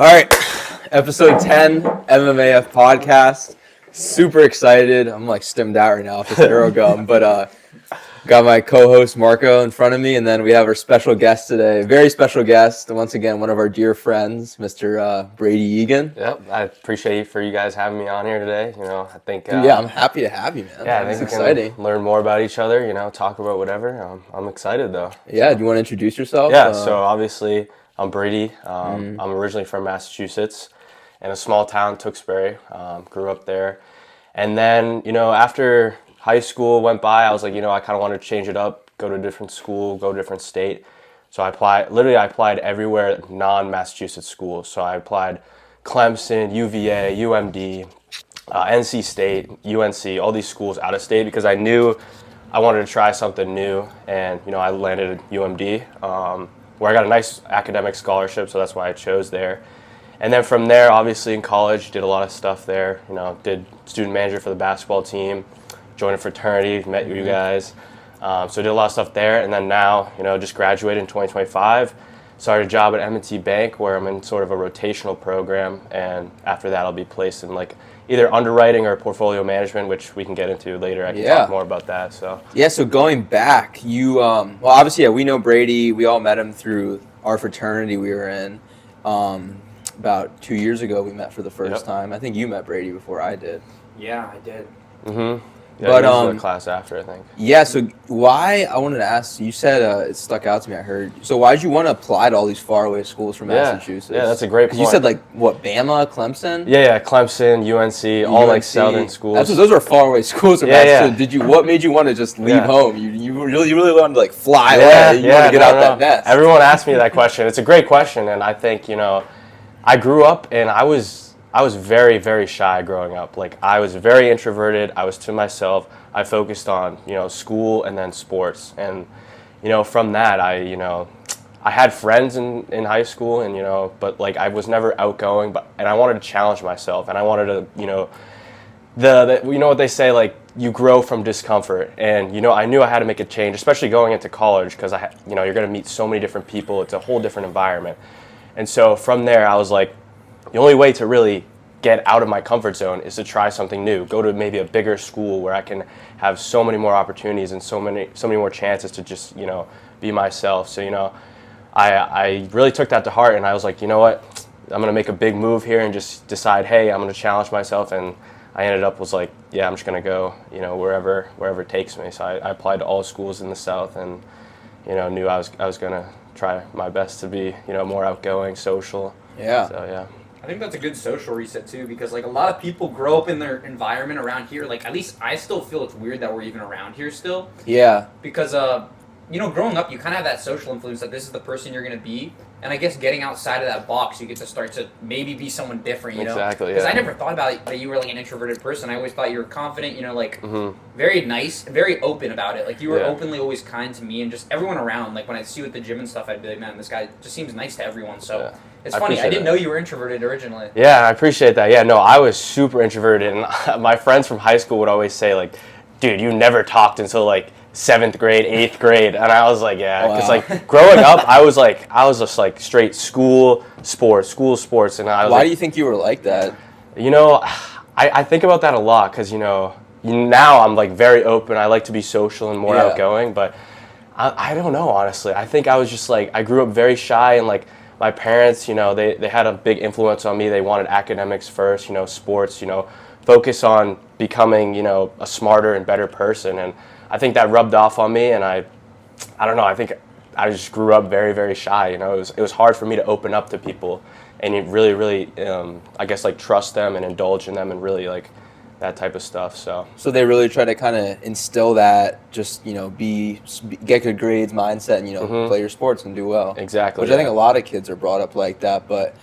All right, episode 10, MMAF podcast. Super excited. I'm like stimmed out right now off this arrow gum, but got my co-host Marco in front of me, and then we have our special guest today, very special guest, once again, one of our dear friends, Mr. Brady Eagan. Yep, I appreciate for you guys having me on here today. I think Dude, yeah, I'm happy to have you, man. yeah, I think it's we exciting. can learn more about each other. Talk about whatever. I'm excited though. Yeah, do you want to introduce yourself? Yeah, so obviously I'm Brady. I'm originally from Massachusetts, in a small town, Tewksbury. Grew up there, and then after high school went by, I was like, I kind of wanted to change it up, go to a different school, go to a different state. So I applied everywhere non-Massachusetts schools. So I applied Clemson, UVA, UMD, NC State, UNC, all these schools out of state because I knew I wanted to try something new. And, I landed at UMD, where I got a nice academic scholarship, so that's why I chose there. And then from there, obviously in college, did a lot of stuff there. Did student manager for the basketball team, joined a fraternity, met you guys. So did a lot of stuff there, and then now, just graduated in 2025, started a job at M&T Bank where I'm in sort of a rotational program, and after that I'll be placed in like either underwriting or portfolio management, which we can get into later. I can talk more about that. So going back, you well, obviously, we know Brady. We all met him through our fraternity we were in. About 2 years ago, we met for the first time. I think you met Brady before I did. Yeah, I did. Mm-hmm. Yeah, But the class after, I think. Yeah, so why, I wanted to ask, you said it stuck out to me, I heard. So why did you want to apply to all these faraway schools from Massachusetts? Yeah, that's a great point. You said Bama, Clemson? Yeah, Clemson, UNC, all like southern schools. Those are faraway schools from Massachusetts. Yeah. What made you want to just leave home? You really wanted to fly away. You want to get out that nest. Everyone asked me that question. It's a great question, and I think, I grew up and I was very, very shy growing up. I was very introverted. I was to myself. I focused on, school and then sports. And, from that, I had friends in high school and, but I was never outgoing, and I wanted to challenge myself, and I wanted to, what they say, you grow from discomfort. And, I knew I had to make a change, especially going into college, because you're going to meet so many different people. It's a whole different environment. And so from there, I was like, the only way to really get out of my comfort zone is to try something new, go to maybe a bigger school where I can have so many more opportunities and so many more chances to just, be myself. So, I really took that to heart, and I was like, you know what, I'm going to make a big move here and just decide, hey, I'm going to challenge myself. And I ended up was like, yeah, I'm just going to go, wherever it takes me. So I applied to all schools in the South and, knew I was going to try my best to be, more outgoing, social. Yeah. So, yeah. I think that's a good social reset too, because a lot of people grow up in their environment around here. At least I still feel it's weird that we're even around here still. Yeah. Because growing up, you kind of have that social influence that this is the person you're going to be. And I guess getting outside of that box, you get to start to maybe be someone different, Exactly, Because I never thought about it, that you were an introverted person. I always thought you were confident, very nice, very open about it. You were openly always kind to me and just everyone around. When I'd see you at the gym and stuff, I'd be like, man, this guy just seems nice to everyone. So it's funny. I didn't know you were introverted originally. Yeah, I appreciate that. Yeah, no, I was super introverted. And my friends from high school would always say, dude, you never talked until 7th grade, 8th grade, and I was like, yeah, because growing up, I was just straight school, sports, and I was. Why do you think you were like that? I think about that a lot because now I'm very open. I like to be social and more outgoing, but I don't know, honestly. I think I was just I grew up very shy, and my parents, they had a big influence on me. They wanted academics first, sports, focus on becoming, a smarter and better person, and I think that rubbed off on me, and I don't know. I think I just grew up very, very shy. It was hard for me to open up to people, and you really, really, I guess trust them and indulge in them, and really that type of stuff. So they really try to kind of instill that, just get good grades mindset, and play your sports and do well. Exactly. Which I think a lot of kids are brought up like that, but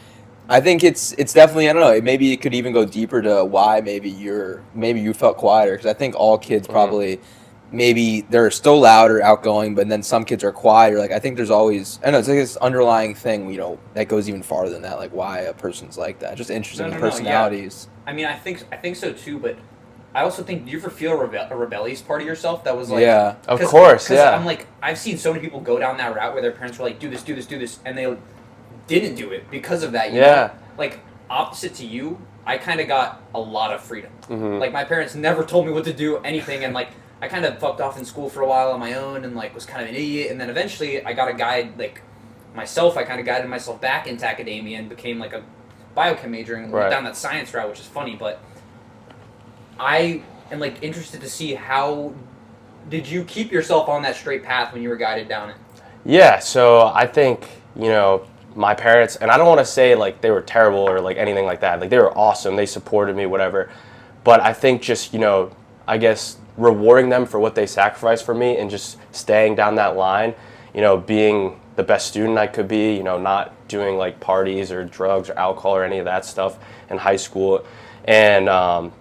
I think it's definitely, I don't know, maybe it could even go deeper to why maybe you felt quieter, because I think all kids probably. Maybe they're still loud or outgoing, but then some kids are quieter. I think there's always, I don't know, it's this underlying thing, that goes even farther than that, why a person's like that. Just interesting personalities. Yeah. I mean, I think so too, but I also think, do you ever feel a rebellious part of yourself that was yeah, of course, yeah. I'm I've seen so many people go down that route where their parents were like, do this, and they didn't do it because of that. You know? like opposite to you, I kind of got a lot of freedom. Like my parents never told me what to do, anything, and like I kind of fucked off in school for a while on my own, and like was kind of an idiot. And then eventually, I got a guide like myself. I kind of guided myself back into academia and became like a biochem major and went down that science route, which is funny. But I am like interested to see how did you keep yourself on that straight path when you were guided down it? Yeah, so I think, my parents, and I don't want to say like they were terrible or like anything like that. Like they were awesome. They supported me, whatever. But I think just, I guess rewarding them for what they sacrificed for me and just staying down that line, being the best student I could be, not doing like parties or drugs or alcohol or any of that stuff in high school and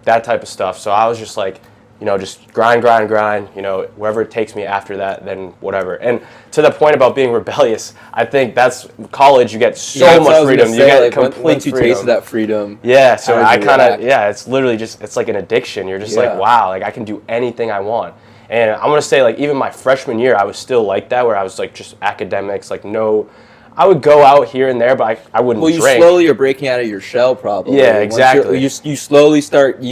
that type of stuff. So I was just like, just grind, wherever it takes me after that, then whatever. And to the point about being rebellious, I think that's college, you get so much freedom. You get like, complete once you freedom. tasted that freedom. Yeah, so I kind of, it's literally just, it's like an addiction. You're just like, wow, like I can do anything I want. And I'm going to say like even my freshman year, I was still like that, where I was like just academics, like no, I would go out here and there, but I wouldn't drink. Well, you slowly are breaking out of your shell probably. Yeah, exactly. You slowly start,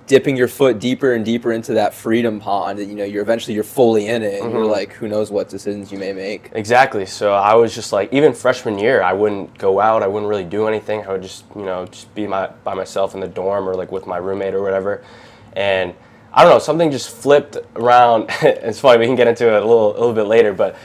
dipping your foot deeper and deeper into that freedom pond, you're fully in it, and you're like, who knows what decisions you may make. Exactly. So I was just like, even freshman year, I wouldn't go out. I wouldn't really do anything. I would just, just be by myself in the dorm or like with my roommate or whatever. And I don't know, something just flipped around. It's funny, we can get into it a little bit later, but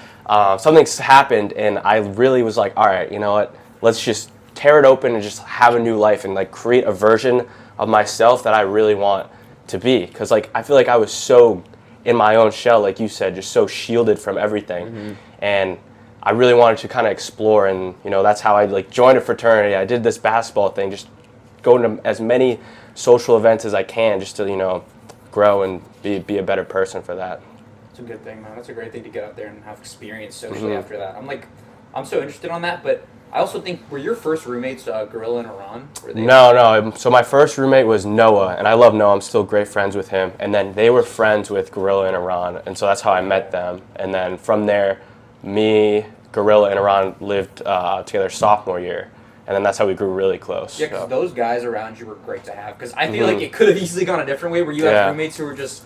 something's happened, and I really was like, all right, you know what? Let's just tear it open and just have a new life and like create a version of myself that I really want to be. Because like I feel like I was so in my own shell, like you said, just so shielded from everything. And I really wanted to kind of explore, and that's how I like joined a fraternity. I did this basketball thing, just go to as many social events as I can, just to grow and be a better person for that. It's a good thing, man. That's a great thing to get out there and have experience socially after that. I'm so interested on that, but I also think, were your first roommates Gorilla and Iran? No. So my first roommate was Noah, and I love Noah. I'm still great friends with him. And then they were friends with Gorilla and Iran, and so that's how I met them. And then from there, me, Gorilla, and Iran lived together sophomore year. And then that's how we grew really close. Yeah, because those guys around you were great to have. Because I feel like it could have easily gone a different way, where you had roommates who were just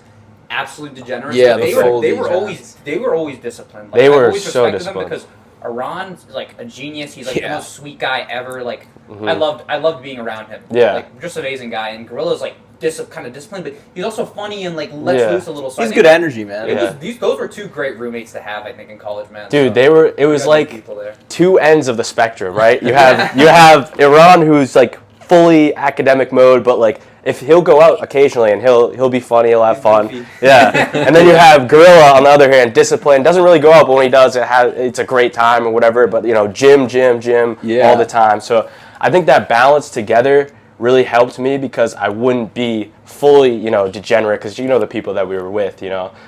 absolute degenerates. Yeah, they were always disciplined. They were so disciplined. Because Iran's like a genius. He's like the most sweet guy ever. Like I loved being around him. Yeah, like just amazing guy. And Gorilla's like kind of disciplined, but he's also funny and like lets loose a little. So he's good energy, man. Those were two great roommates to have, I think, in college, man. Dude, it was like two ends of the spectrum, right? You have Iran, who's like fully academic mode, but like if he'll go out occasionally and he'll be funny, he'll have fun. Goofy. Yeah. And then you have Gorilla on the other hand, disciplined, doesn't really go out, but when he does, it's a great time or whatever. But gym all the time. So I think that balance together really helped me, because I wouldn't be fully, degenerate, because the people that we were with,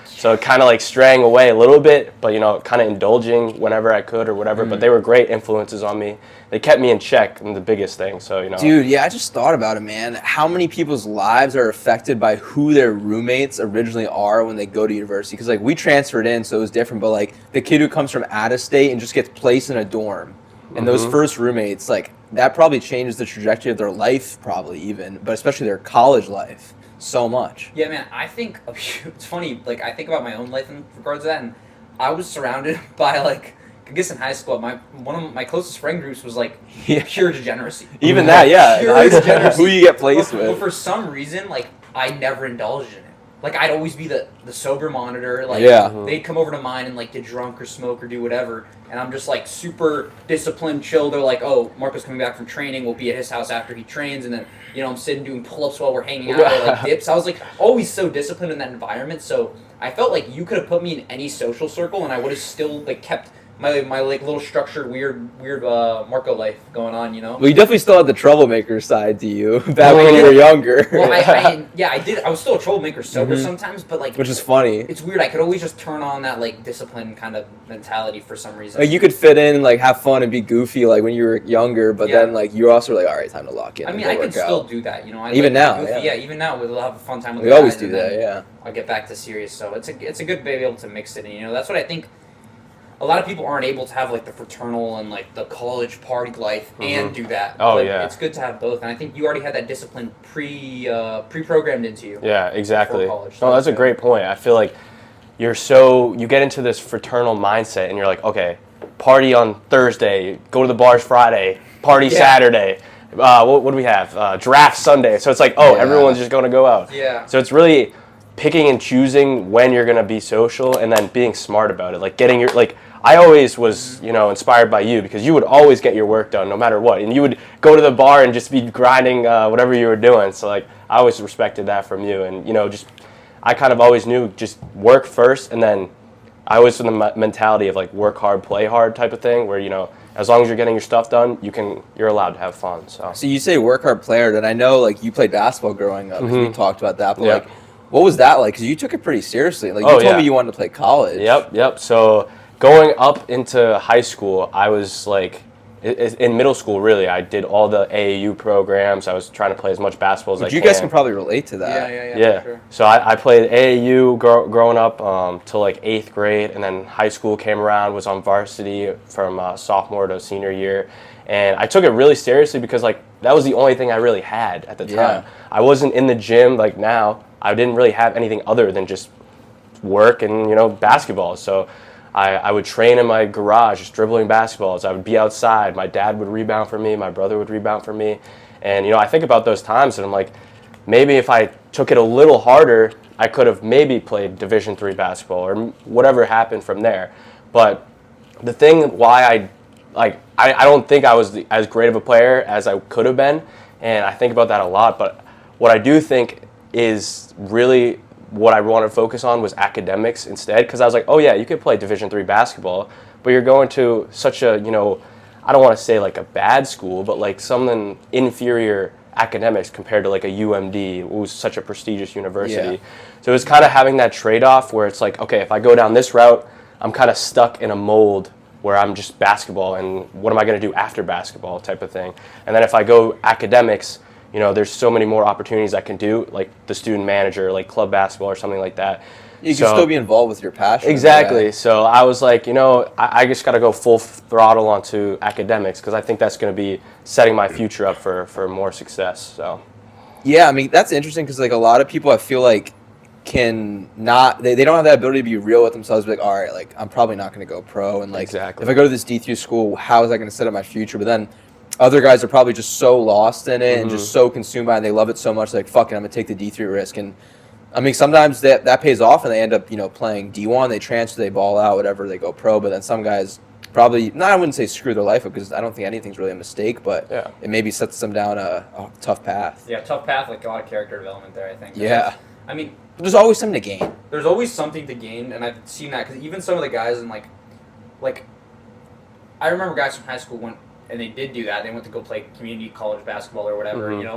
So kind of like straying away a little bit, but kind of indulging whenever I could or whatever. But they were great influences on me. They kept me in check, and the biggest thing. So Dude, yeah, I just thought about it, man. How many people's lives are affected by who their roommates originally are when they go to university? Because like we transferred in, so it was different. But like the kid who comes from out of state and just gets placed in a dorm, and those first roommates, like that probably changes the trajectory of their life, probably even, but especially their college life. So much. Yeah, man, I think it's funny, like I think about my own life in regards to that, and I was surrounded by like, I guess in high school, one of my closest friend groups was like pure degeneracy. Even that, yeah. Pure degeneracy. Who you get placed with. But for some reason, like I never indulged in it. Like I'd always be the sober monitor. Like they'd come over to mine and like get drunk or smoke or do whatever, and I'm just like super disciplined, chill. They're like, oh, Marco's coming back from training. We'll be at his house after he trains, and then I'm sitting doing pull-ups while we're hanging out or like dips. I was like always so disciplined in that environment. So I felt like you could have put me in any social circle, and I would have still like kept my like little structured weird Marco life going on, Well, you definitely still had the troublemaker side to you back when you were younger. Well, I did. I was still a troublemaker sober sometimes, but like, which is funny. It's weird. I could always just turn on that like disciplined kind of mentality for some reason. Like you could fit in and like have fun and be goofy like when you were younger, but then like you're also like, all right, time to lock in. I mean, I can still do that, even now, even now we'll have a fun time with we the always guys, do that, yeah. I'll get back to serious, so it's a good to be able to mix it in. That's what I think. a lot of people aren't able to have like the fraternal and like the college party life and do that. Oh, like, yeah. It's good to have both, and I think you already had that discipline pre-programmed into you. Yeah, exactly. Before college, No, that's a good. great point. I feel like you get into this fraternal mindset, and you're like, okay, party on Thursday, go to the bars Friday, party Saturday. What do we have? Draft Sunday. So it's like, everyone's just going to go out. Yeah. So it's really picking and choosing when you're going to be social, and then being smart about it. Like getting your I always was, inspired by you, because you would always get your work done no matter what, and you would go to the bar and just be grinding whatever you were doing. So like I always respected that from you, and just I kind of always knew just work first, and then I always in the mentality of like work hard, play hard type of thing, where as long as you're getting your stuff done, you're allowed to have fun. So you say work hard, play hard, and I know like you played basketball growing up. 'Cause we talked about that, but Yeah. like, what was that like? Because you took it pretty seriously. Like you told me you wanted to play college. Yep. So going up into high school, I was like, in middle school, really, I did all the AAU programs. I was trying to play as much basketball as I can. You guys can probably relate to that. Yeah. For sure. So I played AAU growing up till like 8th grade, and then high school came around, was on varsity from sophomore to senior year. And I took it really seriously because like that was the only thing I really had at the time. Yeah. I wasn't in the gym like now. I didn't really have anything other than just work and basketball. So I would train in my garage just dribbling basketballs. I would be outside. My dad would rebound for me. My brother would rebound for me. And I think about those times and I'm like, maybe if I took it a little harder, I could have maybe played Division III basketball or whatever happened from there. But the thing why I don't think I was as great of a player as I could have been, and I think about that a lot. But what I do think is really what I wanted to focus on was academics instead, because I was like, oh yeah, you could play Division III basketball, but you're going to such a, I don't want to say like a bad school, but like something inferior academics compared to like a UMD, who's such a prestigious university. Yeah. So it was kind of having that trade-off where it's like, okay, if I go down this route, I'm kind of stuck in a mold where I'm just basketball, and what am I going to do after basketball type of thing. And then if I go academics, there's so many more opportunities I can do, like the student manager, like club basketball or something like that. You can still be involved with your passion. Exactly. Yeah. So I was like, I just got to go full throttle onto academics, because I think that's going to be setting my future up for more success. So. Yeah, I mean, that's interesting because like a lot of people I feel like they don't have that ability to be real with themselves, be like, all right, like I'm probably not going to go pro, and like Exactly. if I go to this D3 school, how is that going to set up my future? But then other guys are probably just so lost in it and just so consumed by it, and they love it so much, like fuck it, I'm going to take the D3 risk. And I mean, sometimes that pays off and they end up, playing D1, they transfer, they ball out, whatever, they go pro. But then some guys probably, I wouldn't say screw their life up, because I don't think anything's really a mistake, but it maybe sets them down a tough path. Yeah, tough path, like a lot of character development there, I think. Yeah. I mean, there's always something to gain. There's always something to gain, and I've seen that because even some of the guys in like, I remember guys from high school went and they did do that. They went to go play community college basketball or whatever, and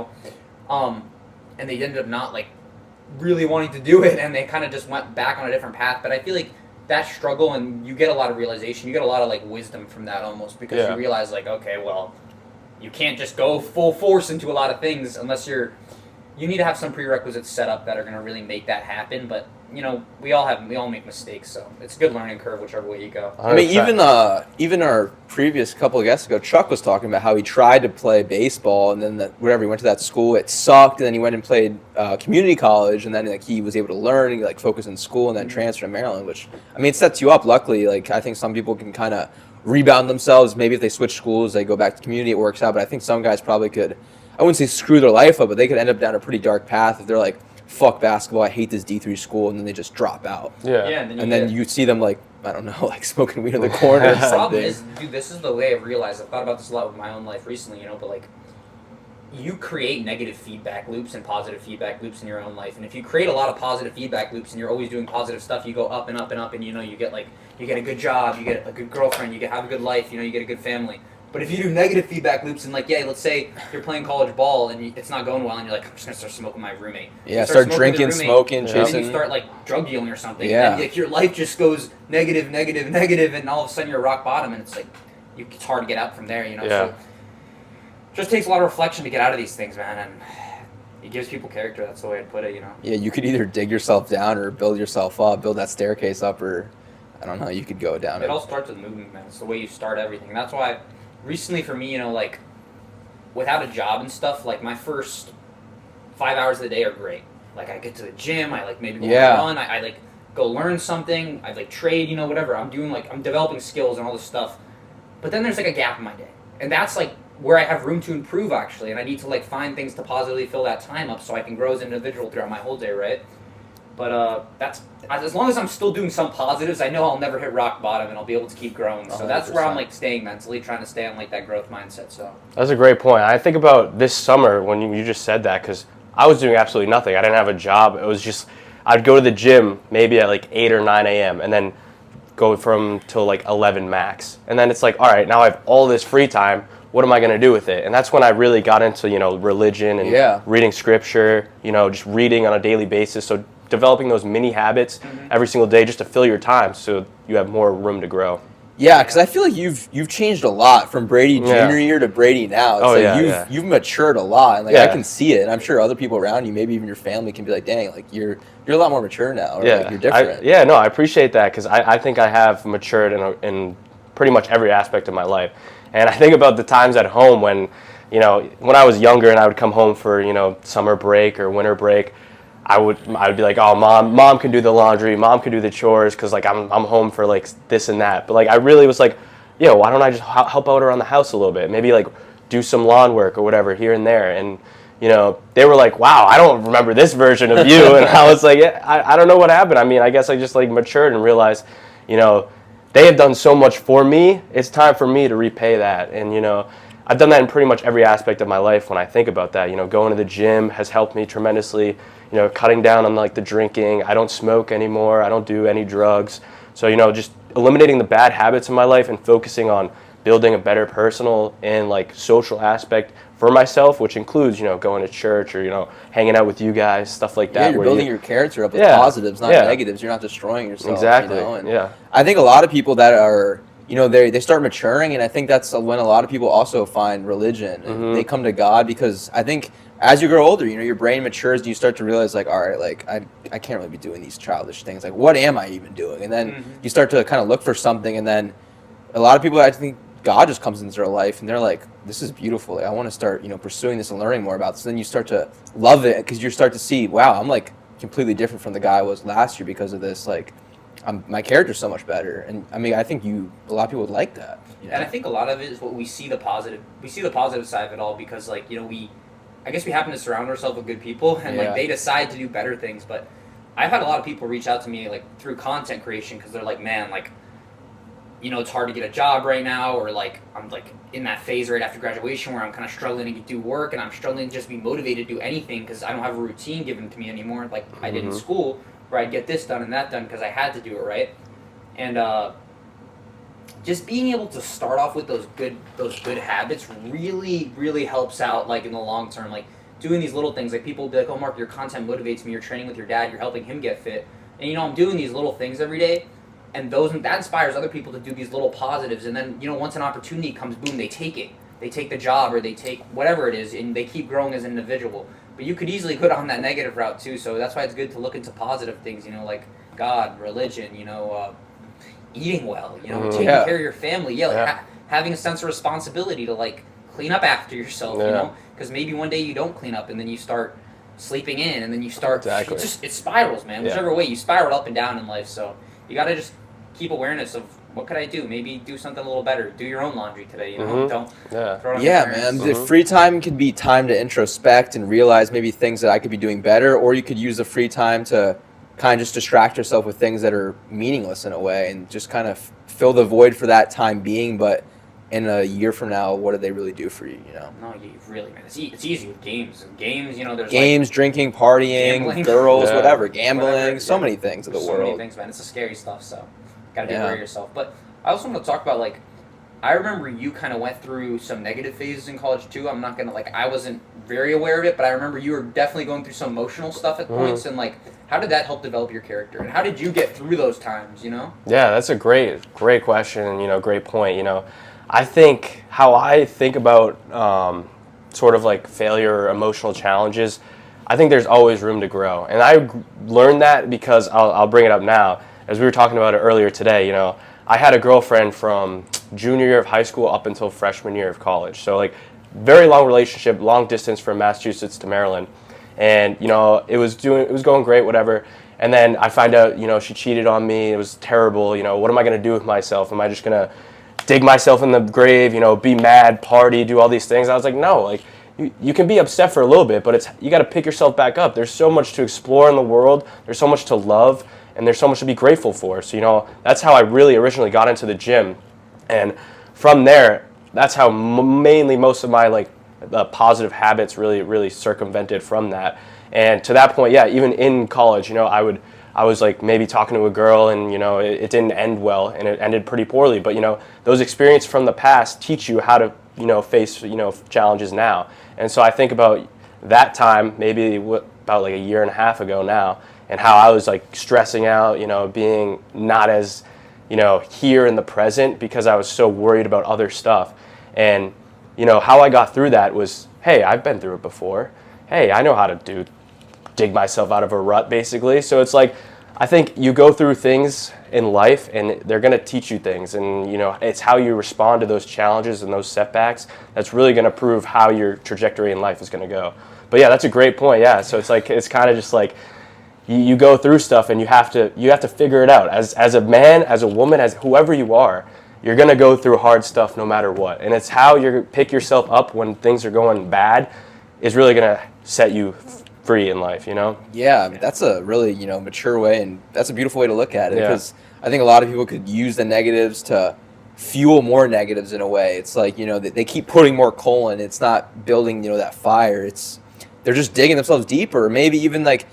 they ended up not like really wanting to do it, and they kind of just went back on a different path. But I feel like that struggle, and you get a lot of realization, you get a lot of like wisdom from that almost, because you realize like, okay, well, you can't just go full force into a lot of things unless you need to have some prerequisites set up that are going to really make that happen. But we all make mistakes, so it's a good learning curve whichever way you go. 100%. I mean, even our previous couple of guests ago, Chuck was talking about how he tried to play baseball, and then he went to that school, it sucked, and then he went and played community college, and then like he was able to learn and like focus in school, and then transfer to Maryland, which I mean, it sets you up. Luckily, like I think some people can kind of rebound themselves. Maybe if they switch schools, they go back to community, it works out. But I think some guys probably could, I wouldn't say screw their life up, but they could end up down a pretty dark path if they're like, fuck basketball, I hate this D3 school, and then they just drop out. Yeah. And then you see them like, I don't know, like smoking weed in the corner or The problem something. is, dude, this is the way I've realized. I've thought about this a lot with my own life recently, but like, you create negative feedback loops and positive feedback loops in your own life. And if you create a lot of positive feedback loops and you're always doing positive stuff, you go up and up and up, and you get a good job, you get a good girlfriend, you have a good life, you get a good family. But if you do negative feedback loops and let's say you're playing college ball and it's not going well, and you're like, I'm just gonna start smoking my roommate. Yeah, start drinking, roommate, smoking, and chasing. then you start like drug dealing or something. Yeah. And then, your life just goes negative, and all of a sudden you're rock bottom, and it's like it's hard to get out from there. Yeah. So it just takes a lot of reflection to get out of these things, man, and it gives people character. That's the way I'd put it. Yeah, you could either dig yourself down or build yourself up, build that staircase up, or I don't know, you could go down. It all starts with movement, man. It's the way you start everything. And that's why recently for me, like without a job and stuff, like my first 5 hours of the day are great. Like I get to the gym, I like maybe go run, I like go learn something, I like trade, whatever. I'm developing skills and all this stuff. But then there's like a gap in my day. And that's like where I have room to improve actually, and I need to like find things to positively fill that time up so I can grow as an individual throughout my whole day, right? But that's as long as I'm still doing some positives, I know I'll never hit rock bottom and I'll be able to keep growing. So 100%. That's where I'm like staying mentally, trying to stay on like that growth mindset. So that's a great point. I think about this summer when you just said that, because I was doing absolutely nothing. I didn't have a job. It was just I'd go to the gym maybe at like 8 or 9 a.m. and then go from till like 11 max. And then it's like, all right, now I have all this free time. What am I going to do with it? And that's when I really got into, religion and reading scripture, just reading on a daily basis. So developing those mini habits every single day just to fill your time so you have more room to grow. Yeah, because I feel like you've changed a lot from Brady junior year to Brady now. It's you've matured a lot, and I can see it. And I'm sure other people around you, maybe even your family, can be like, "Dang, like you're a lot more mature now, or like, you're different." I appreciate that, because I think I have matured in pretty much every aspect of my life. And I think about the times at home when I was younger and I would come home for summer break or winter break. I would be like, oh, mom can do the laundry, mom can do the chores, because like I'm home for like this and that. But like I really was like, why don't I just help out around the house a little bit? Maybe like do some lawn work or whatever here and there. And they were like, wow, I don't remember this version of you. And I was like, yeah, I don't know what happened. I mean, I guess I just like matured and realized, they have done so much for me. It's time for me to repay that. And I've done that in pretty much every aspect of my life when I think about that. Going to the gym has helped me tremendously. Cutting down on like the drinking. I don't smoke anymore. I don't do any drugs. So, just eliminating the bad habits in my life and focusing on building a better personal and like social aspect for myself, which includes, going to church or, hanging out with you guys, stuff like that. Yeah, you're building your character up with positives, not negatives. You're not destroying yourself. Exactly. And I think a lot of people that are, they start maturing, and I think that's when a lot of people also find religion. And they come to God, because I think as you grow older, your brain matures and you start to realize, like, all right, like, I can't really be doing these childish things. Like, what am I even doing? And then you start to kind of look for something, and then a lot of people, I think, God just comes into their life, and they're like, this is beautiful. Like, I want to start, pursuing this and learning more about this. And then you start to love it, because you start to see, wow, I'm, like, completely different from the guy I was last year because of this. Like, my character's so much better. And, I mean, I think a lot of people would like that. And I think a lot of it is what we see the positive side of it all, because, like, I guess we happen to surround ourselves with good people, and like they decide to do better things. But I've had a lot of people reach out to me like through content creation, because they're like, man, like, it's hard to get a job right now, or like I'm like in that phase right after graduation where I'm kind of struggling to do work, and I'm struggling to just be motivated to do anything because I don't have a routine given to me anymore, like I did in school, where I'd get this done and that done because I had to do it, right? And just being able to start off with those good habits really, really helps out, like, in the long term. Like, doing these little things, like, people will be like, oh, Mark, your content motivates me, you're training with your dad, you're helping him get fit, and, I'm doing these little things every day, and that inspires other people to do these little positives, and then, once an opportunity comes, boom, they take it. They take the job, or they take whatever it is, and they keep growing as an individual. But you could easily go down that negative route, too, so that's why it's good to look into positive things, like God, religion, eating well, taking care of your family, having a sense of responsibility to like clean up after yourself, because maybe one day you don't clean up and then you start sleeping in, and then you start it spirals, man. Whichever way you spiral up and down in life, so you got to just keep awareness of what could I do, maybe do something a little better, do your own laundry today, don't throw it on man. The free time could be time to introspect and realize maybe things that I could be doing better, or you could use the free time to kind of just distract yourself with things that are meaningless in a way, and just kind of fill the void for that time being. But in a year from now, what do they really do for you? No, you really, man. It's easy with games. There's games, like, drinking, partying, gambling, girls, whatever, gambling, so many things of the world. So many things, man. It's the scary stuff. So gotta be aware of yourself. But I also want to talk about, like, I remember you kind of went through some negative phases in college too. I'm not gonna, like, I wasn't very aware of it, but I remember you were definitely going through some emotional stuff at points, and like, how did that help develop your character, and how did you get through those times? Yeah, that's a great question, and great point. I think how I think about sort of like failure or emotional challenges, I think there's always room to grow, and I learned that because I'll bring it up now. as we were talking about it earlier today, you know, I had a girlfriend from junior year of high school up until freshman year of college. So like very long relationship, long distance from Massachusetts to Maryland. And, you know, it was going great, whatever. And then I find out, you know, she cheated on me. It was terrible. You know, what am I going to do with myself? Am I just going to dig myself in the grave, you know, be mad, party, do all these things? I was like, no, like you can be upset for a little bit, but you got to pick yourself back up. There's so much to explore in the world. There's so much to love, and there's so much to be grateful for. So, you know, that's how I really originally got into the gym. And from there, that's how mainly most of my like positive habits really circumvented from that. And to that point, yeah, even in college, you know, I was like maybe talking to a girl, and you know it didn't end well, and it ended pretty poorly. But you know, those experiences from the past teach you how to, you know, face, you know, challenges now. And so I think about that time, maybe about like a year and a half ago now, and how I was like stressing out, you know, being not as, you know, here in the present because I was so worried about other stuff. And you know, how I got through that was, hey, I've been through it before. Hey, I know how to dig myself out of a rut, basically. So it's like, I think you go through things in life and they're going to teach you things. And, you know, it's how you respond to those challenges and those setbacks that's really going to prove how your trajectory in life is going to go. But yeah, that's a great point. Yeah. So it's like, it's kind of just like, you go through stuff and you have to figure it out. As a man, as a woman, as whoever you are, you're going to go through hard stuff no matter what. And it's how you pick yourself up when things are going bad is really going to set you free in life, you know? Yeah, that's a really, you know, mature way, and that's a beautiful way to look at it, because I think a lot of people could use the negatives to fuel more negatives in a way. It's like, you know, they keep putting more coal in. It's not building, you know, that fire. They're just digging themselves deeper. Maybe even like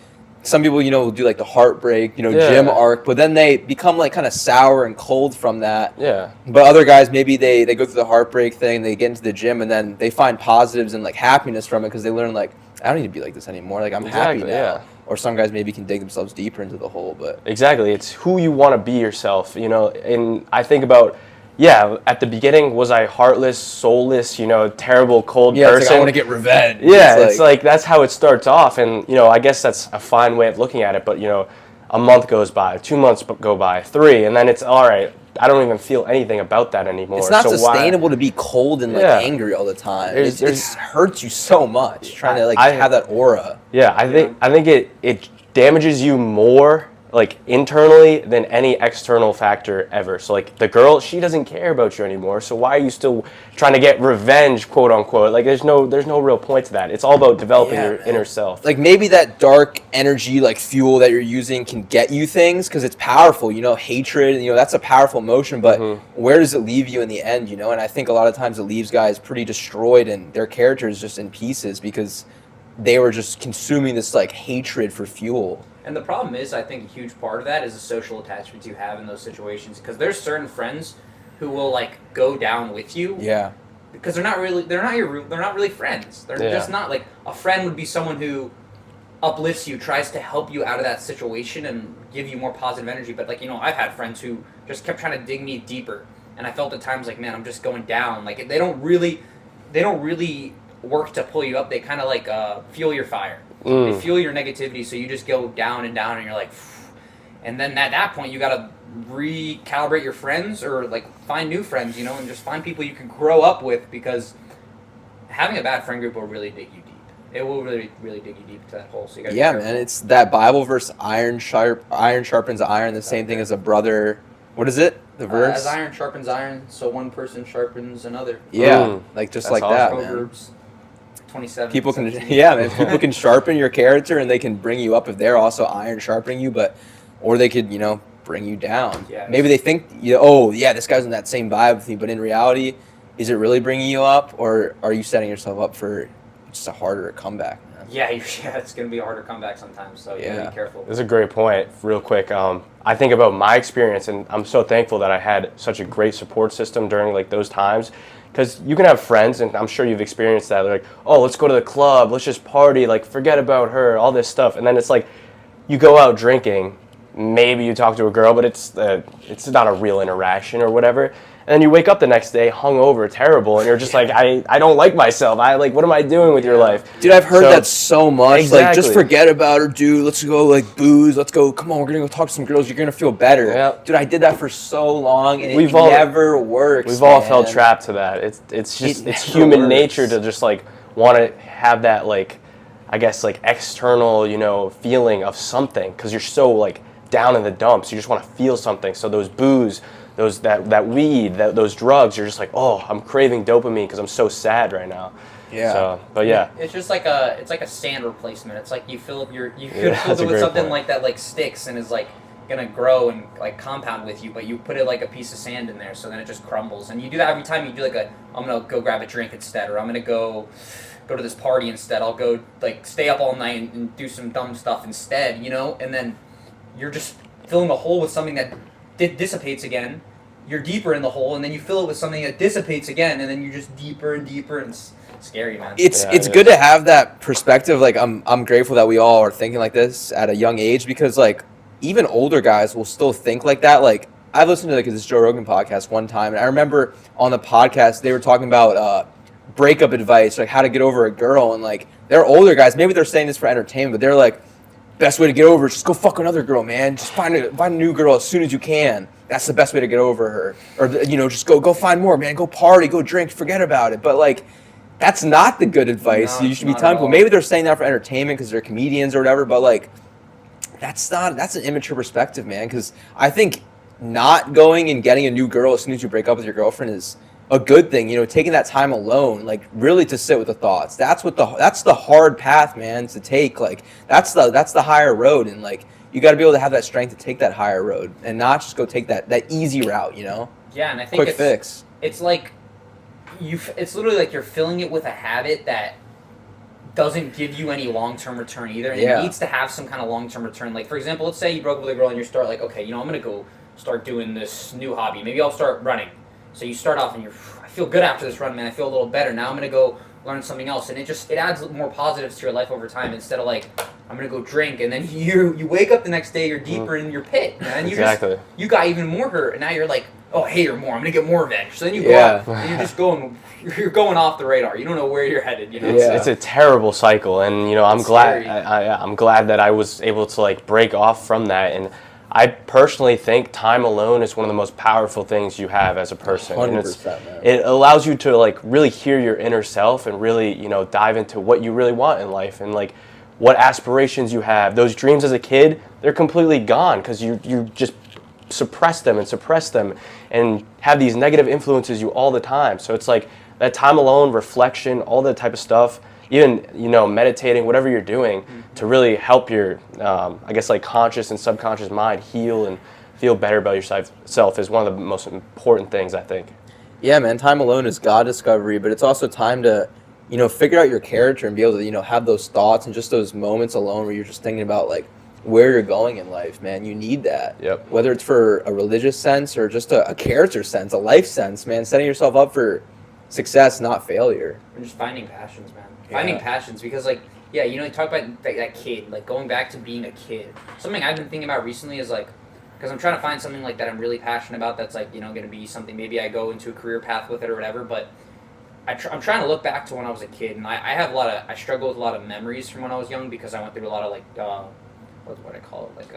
some people, you know, will do like the heartbreak, you know, gym arc, but then they become like kind of sour and cold from that. Yeah. But other guys, maybe they go through the heartbreak thing, they get into the gym, and then they find positives and like happiness from it because they learn like, I don't need to be like this anymore. Like I'm happy now. Yeah. Or some guys maybe can dig themselves deeper into the hole, but exactly, it's who you want to be yourself, you know. And I think about, yeah, at the beginning, was I heartless, soulless, you know, terrible, cold person? It's like, I want to get revenge. Yeah, it's like that's how it starts off. And, you know, I guess that's a fine way of looking at it. But, you know, a month goes by, 2 months go by, 3, and then it's all right. I don't even feel anything about that anymore. It's not sustainable to be cold and like angry all the time. It hurts you so much trying to like have that aura. Yeah, I think it damages you more like internally than any external factor ever. So like the girl, she doesn't care about you anymore. So why are you still trying to get revenge, quote unquote? Like there's no real point to that. It's all about developing your inner self. Like maybe that dark energy, like fuel that you're using, can get you things because it's powerful. You know, hatred. You know, that's a powerful emotion. But where does it leave you in the end? You know, and I think a lot of times it leaves guys pretty destroyed and their character is just in pieces because they were just consuming this like hatred for fuel. And the problem is, I think a huge part of that is the social attachments you have in those situations. Because there's certain friends who will like go down with you. Yeah. Because they're not really friends. They're just not like a friend would be someone who uplifts you, tries to help you out of that situation and give you more positive energy. But like, you know, I've had friends who just kept trying to dig me deeper, and I felt at times like, man, I'm just going down. Like they don't really work to pull you up. They kind of like fuel your fire. They fuel your negativity, so you just go down and down, and you're like, phew. And then at that point, you gotta recalibrate your friends or like find new friends, you know, and just find people you can grow up with, because having a bad friend group will really dig you deep. It will really, really dig you deep to that hole. So you gotta be careful. Man, it's that Bible verse: iron sharpens iron. The same thing as a brother. What is it? The verse? As iron sharpens iron, so one person sharpens another. Yeah, like just like that, man. Proverbs 27. People can, people can sharpen your character, and they can bring you up if they're also iron sharpening you, or they could, you know, bring you down. Yeah. Maybe they think, you know, oh yeah, this guy's in that same vibe with me, but in reality, is it really bringing you up, or are you setting yourself up for just a harder comeback? Man? Yeah, it's gonna be a harder comeback sometimes. So you gotta be careful. That's a great point. Real quick, I think about my experience, and I'm so thankful that I had such a great support system during like those times. Because you can have friends, and I'm sure you've experienced that. They're like, oh, let's go to the club, let's just party, like forget about her, all this stuff. And then it's like, you go out drinking, maybe you talk to a girl, but it's not a real interaction or whatever. And then you wake up the next day hungover, terrible, and you're just like, I don't like myself. What am I doing with your life? Dude, I've heard that so much. Exactly. Like, just forget about her, dude. Let's go, like, booze. Let's go. Come on, we're going to go talk to some girls. You're going to feel better. Yep. Dude, I did that for so long, and it never works. We've all fell trapped to that. It's human nature to just, like, want to have that, like, I guess, like, external, you know, feeling of something, because you're so, like, down in the dumps. You just want to feel something. So those booze, that weed, those drugs, you're just like, oh, I'm craving dopamine because I'm so sad right now. Yeah. So, but yeah. It's just like a sand replacement. It's like you fill up you could fill it with something like that, like sticks, and is like gonna grow and like compound with you, but you put it like a piece of sand in there, so then it just crumbles. And you do that every time you do like I'm gonna go grab a drink instead, or I'm gonna go to this party instead. I'll go like stay up all night and do some dumb stuff instead, you know. And then you're just filling the hole with something that dissipates again. You're deeper in the hole, and then you fill it with something that dissipates again, and then you're just deeper and deeper, and it's scary, man. It's good to have that perspective. Like, I'm grateful that we all are thinking like this at a young age, because like even older guys will still think like that. Like, I've listened to like this Joe Rogan podcast one time, and I remember on the podcast they were talking about breakup advice, like how to get over a girl, and like they're older guys. Maybe they're saying this for entertainment, but they're like, best way to get over it is just go fuck another girl, man. Just find a new girl as soon as you can. That's the best way to get over her. Or, you know, just go find more, man. Go party, go drink, forget about it. But, like, that's not the good advice you should be telling people. Maybe they're saying that for entertainment because they're comedians or whatever, but, like, that's an immature perspective, man. Because I think not going and getting a new girl as soon as you break up with your girlfriend is a good thing. You know, taking that time alone, like, really to sit with the thoughts. That's the hard path, man, to take. Like, that's the higher road, and like you got to be able to have that strength to take that higher road and not just go take that easy route. You know? Yeah, and I think quick fix. It's like it's literally like you're filling it with a habit that doesn't give you any long-term return either, and it needs to have some kind of long-term return. Like, for example, let's say you broke up with a girl and you start like, okay, you know, I'm gonna go start doing this new hobby. Maybe I'll start running. So you start off and I feel good after this run, man. I feel a little better. Now I'm going to go learn something else. And it adds more positives to your life over time, instead of like, I'm going to go drink. And then you wake up the next day, you're deeper in your pit, man. You got even more hurt. And now you're like, oh, I hate her more. I'm going to get more revenge. So then you go out and you're going off the radar. You don't know where you're headed, you know? It's a terrible cycle. And, you know, I'm glad that I was able to like break off from that. And I personally think time alone is one of the most powerful things you have as a person. 100%, man. It allows you to like really hear your inner self and really, you know, dive into what you really want in life and like what aspirations you have. Those dreams as a kid, they're completely gone because you just suppress them and have these negative influences you all the time. So it's like that time alone, reflection, all that type of stuff, even, you know, meditating, whatever you're doing to really help your, I guess, like conscious and subconscious mind heal and feel better about yourself is one of the most important things, I think. Yeah, man, time alone is God discovery, but it's also time to, you know, figure out your character and be able to, you know, have those thoughts and just those moments alone where you're just thinking about, like, where you're going in life, man. You need that. Yep. Whether it's for a religious sense or just a character sense, a life sense, man. Setting yourself up for success, not failure. We're just finding passions, man. Finding passions, because, like, yeah, you know, you talk about that kid, like, going back to being a kid. Something I've been thinking about recently is, like, because I'm trying to find something, like, that I'm really passionate about that's, like, you know, going to be something, maybe I go into a career path with it or whatever, but I'm trying to look back to when I was a kid, and I struggle with a lot of memories from when I was young because I went through a lot of, like, what I call it, like,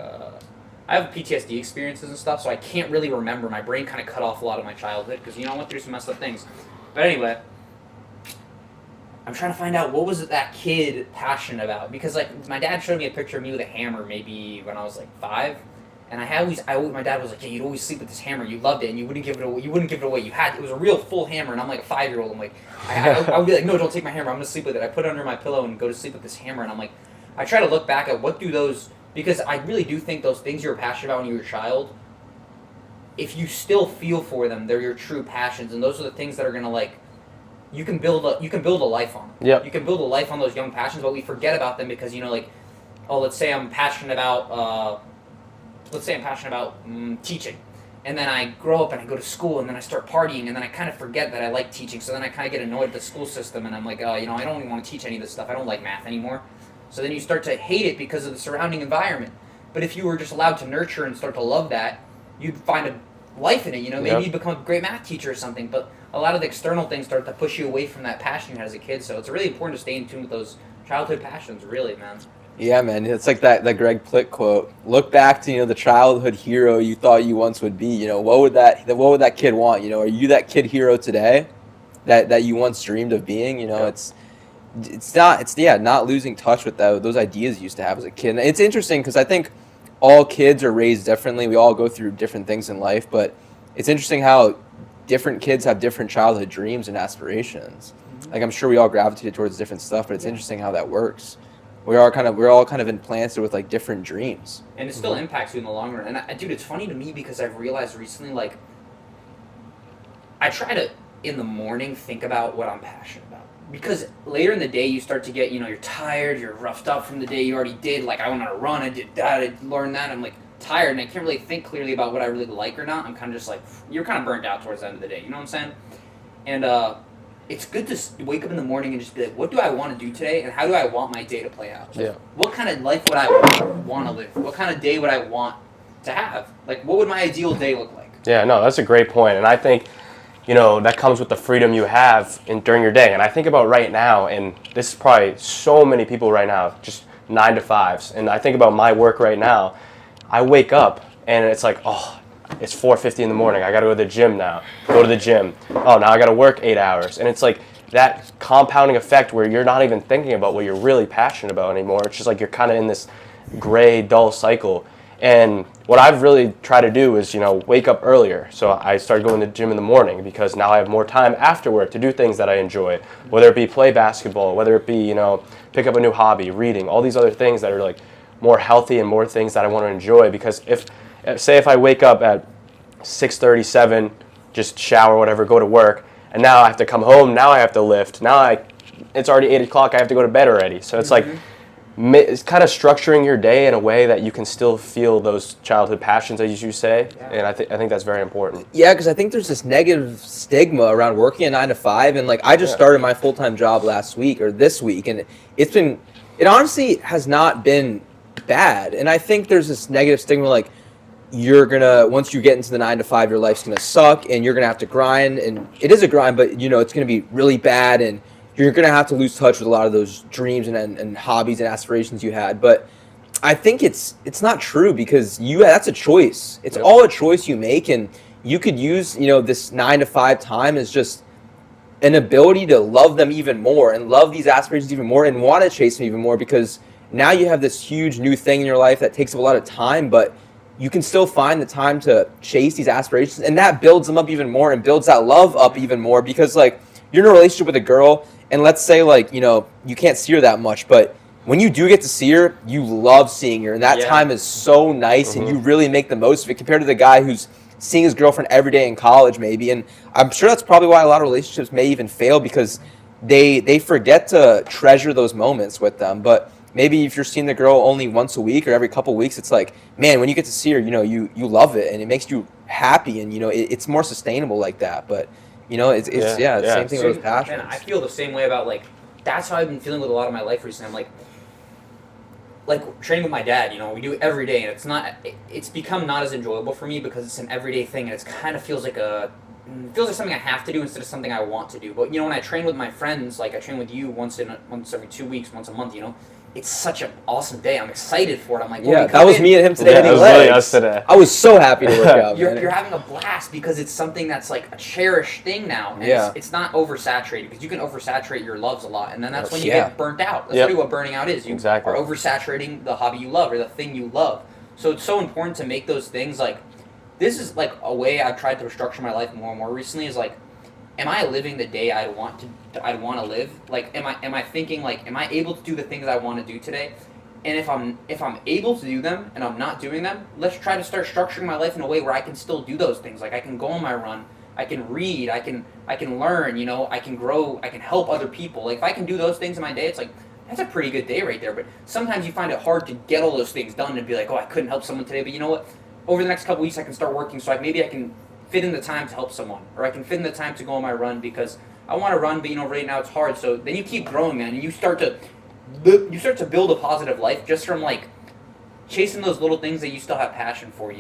I have PTSD experiences and stuff, so I can't really remember. My brain kind of cut off a lot of my childhood because, you know, I went through some messed up things. But anyway, I'm trying to find out what was that kid passionate about, because like my dad showed me a picture of me with a hammer maybe when I was like 5, and my dad was like, yeah, you'd always sleep with this hammer, you loved it, and you wouldn't give it away. It was a real full hammer, and I'm like a 5-year-old. I'm like, I would be like, no, don't take my hammer. I'm gonna sleep with it. I put it under my pillow and go to sleep with this hammer, and I'm like, I try to look back at what do those, because I really do think those things you were passionate about when you were a child, if you still feel for them, they're your true passions, and those are the things that are gonna like. You can build a life on them. Yep. You can build a life on those young passions, but we forget about them because, you know, like, oh, let's say I'm passionate about teaching, and then I grow up and I go to school and then I start partying and then I kind of forget that I like teaching, so then I kind of get annoyed at the school system and I'm like, oh, you know, I don't even want to teach any of this stuff. I don't like math anymore. So then you start to hate it because of the surrounding environment. But if you were just allowed to nurture and start to love that, you'd find a life in it, you know. Maybe you become a great math teacher or something, but a lot of the external things start to push you away from that passion you had as a kid. So it's really important to stay in tune with those childhood passions, really, man. Yeah, man. It's like that Greg Plitt quote. Look back to, the childhood hero you thought you once would be. What would that kid want? Are you that kid hero today that you once dreamed of being? It's not losing touch with those ideas you used to have as a kid. And it's interesting because I think all kids are raised differently. We all go through different things in life, but it's interesting how different kids have different childhood dreams and aspirations. Mm-hmm. Like, I'm sure we all gravitated towards different stuff, but it's interesting how that works. We're all kind of implanted with like different dreams, and it still impacts you in the long run. And dude, it's funny to me because I've realized recently, like, I try to in the morning think about what I'm passionate about, because later in the day you start to get, you're tired, you're roughed up from the day you already did. Like, I went on a run, I did that, I learned that. I'm like tired, and I can't really think clearly about what I really like or not. I'm kind of just like, you're kind of burnt out towards the end of the day. You know what I'm saying? And it's good to wake up in the morning and just be like, what do I want to do today, and how do I want my day to play out? Like, what kind of life would I want to live? What kind of day would I want to have? Like, what would my ideal day look like? Yeah, no, that's a great point. And I think, that comes with the freedom you have during your day. And I think about right now, and this is probably so many people right now, just 9 to 5s. And I think about my work right now. I wake up and it's like, it's 4:50 in the morning. I got to go to the gym now. Go to the gym. Oh, now I got to work 8 hours. And it's like that compounding effect where you're not even thinking about what you're really passionate about anymore. It's just like you're kind of in this gray, dull cycle. And what I've really tried to do is, wake up earlier. So I started going to the gym in the morning because now I have more time after work to do things that I enjoy, whether it be play basketball, whether it be, pick up a new hobby, reading, all these other things that are like more healthy and more things that I want to enjoy. Because if I wake up at 6:37, just shower, whatever, go to work, and now I have to come home, now I have to lift, it's already 8 o'clock, I have to go to bed already. So it's like, it's kind of structuring your day in a way that you can still feel those childhood passions, as you say, and I think that's very important. Yeah, because I think there's this negative stigma around working a 9 to 5, and like I just started my full-time job this week, and it honestly has not been bad, and I think there's this negative stigma like, once you get into the 9 to 5, your life's gonna suck, and you're gonna have to grind, and it is a grind, but it's gonna be really bad, and you're gonna have to lose touch with a lot of those dreams and hobbies and aspirations you had. But I think it's not true, because that's a choice. It's all a choice you make, and you could use this 9 to 5 time as just an ability to love them even more and love these aspirations even more and want to chase them even more, because now you have this huge new thing in your life that takes up a lot of time, but you can still find the time to chase these aspirations, and that builds them up even more and builds that love up even more, because like you're in a relationship with a girl, and let's say like, you can't see her that much, but when you do get to see her, you love seeing her, and that time is so nice, and you really make the most of it compared to the guy who's seeing his girlfriend every day in college maybe. And I'm sure that's probably why a lot of relationships may even fail, because they forget to treasure those moments with them. But maybe if you're seeing the girl only once a week or every couple of weeks, it's like, man, when you get to see her, you love it, and it makes you happy, and it's more sustainable like that. But it's the same thing with passions. Man, I feel the same way about, like, that's how I've been feeling with a lot of my life recently. I'm like training with my dad, we do it every day, and it's become not as enjoyable for me because it's an everyday thing, and it kind of feels like something I have to do instead of something I want to do. But when I train with my friends, like I train with you once every 2 weeks, once a month, it's such an awesome day. I'm excited for it. I'm like, that was me and him today. Yeah, that was really us today. I was so happy to work out. You're having a blast because it's something that's like a cherished thing now. And it's not oversaturated, because you can oversaturate your loves a lot, and then that's when you get burnt out. That's really what burning out is. You are oversaturating the hobby you love or the thing you love. So it's so important to make those things like, this is like a way I've tried to structure my life more and more recently, is like, am I living the day I'd want to live? Like, am I thinking like, am I able to do the things I want to do today? And if I'm able to do them and I'm not doing them, let's try to start structuring my life in a way where I can still do those things. Like, I can go on my run, I can read, I can learn, I can grow, I can help other people. Like, if I can do those things in my day, it's like, that's a pretty good day right there. But sometimes you find it hard to get all those things done and be like, oh, I couldn't help someone today. But you know what? Over the next couple weeks, I can start working, so maybe I can fit in the time to help someone, or I can fit in the time to go on my run because I want to run, but right now it's hard. So then you keep growing, man, and you start to build a positive life just from like chasing those little things that you still have passion for.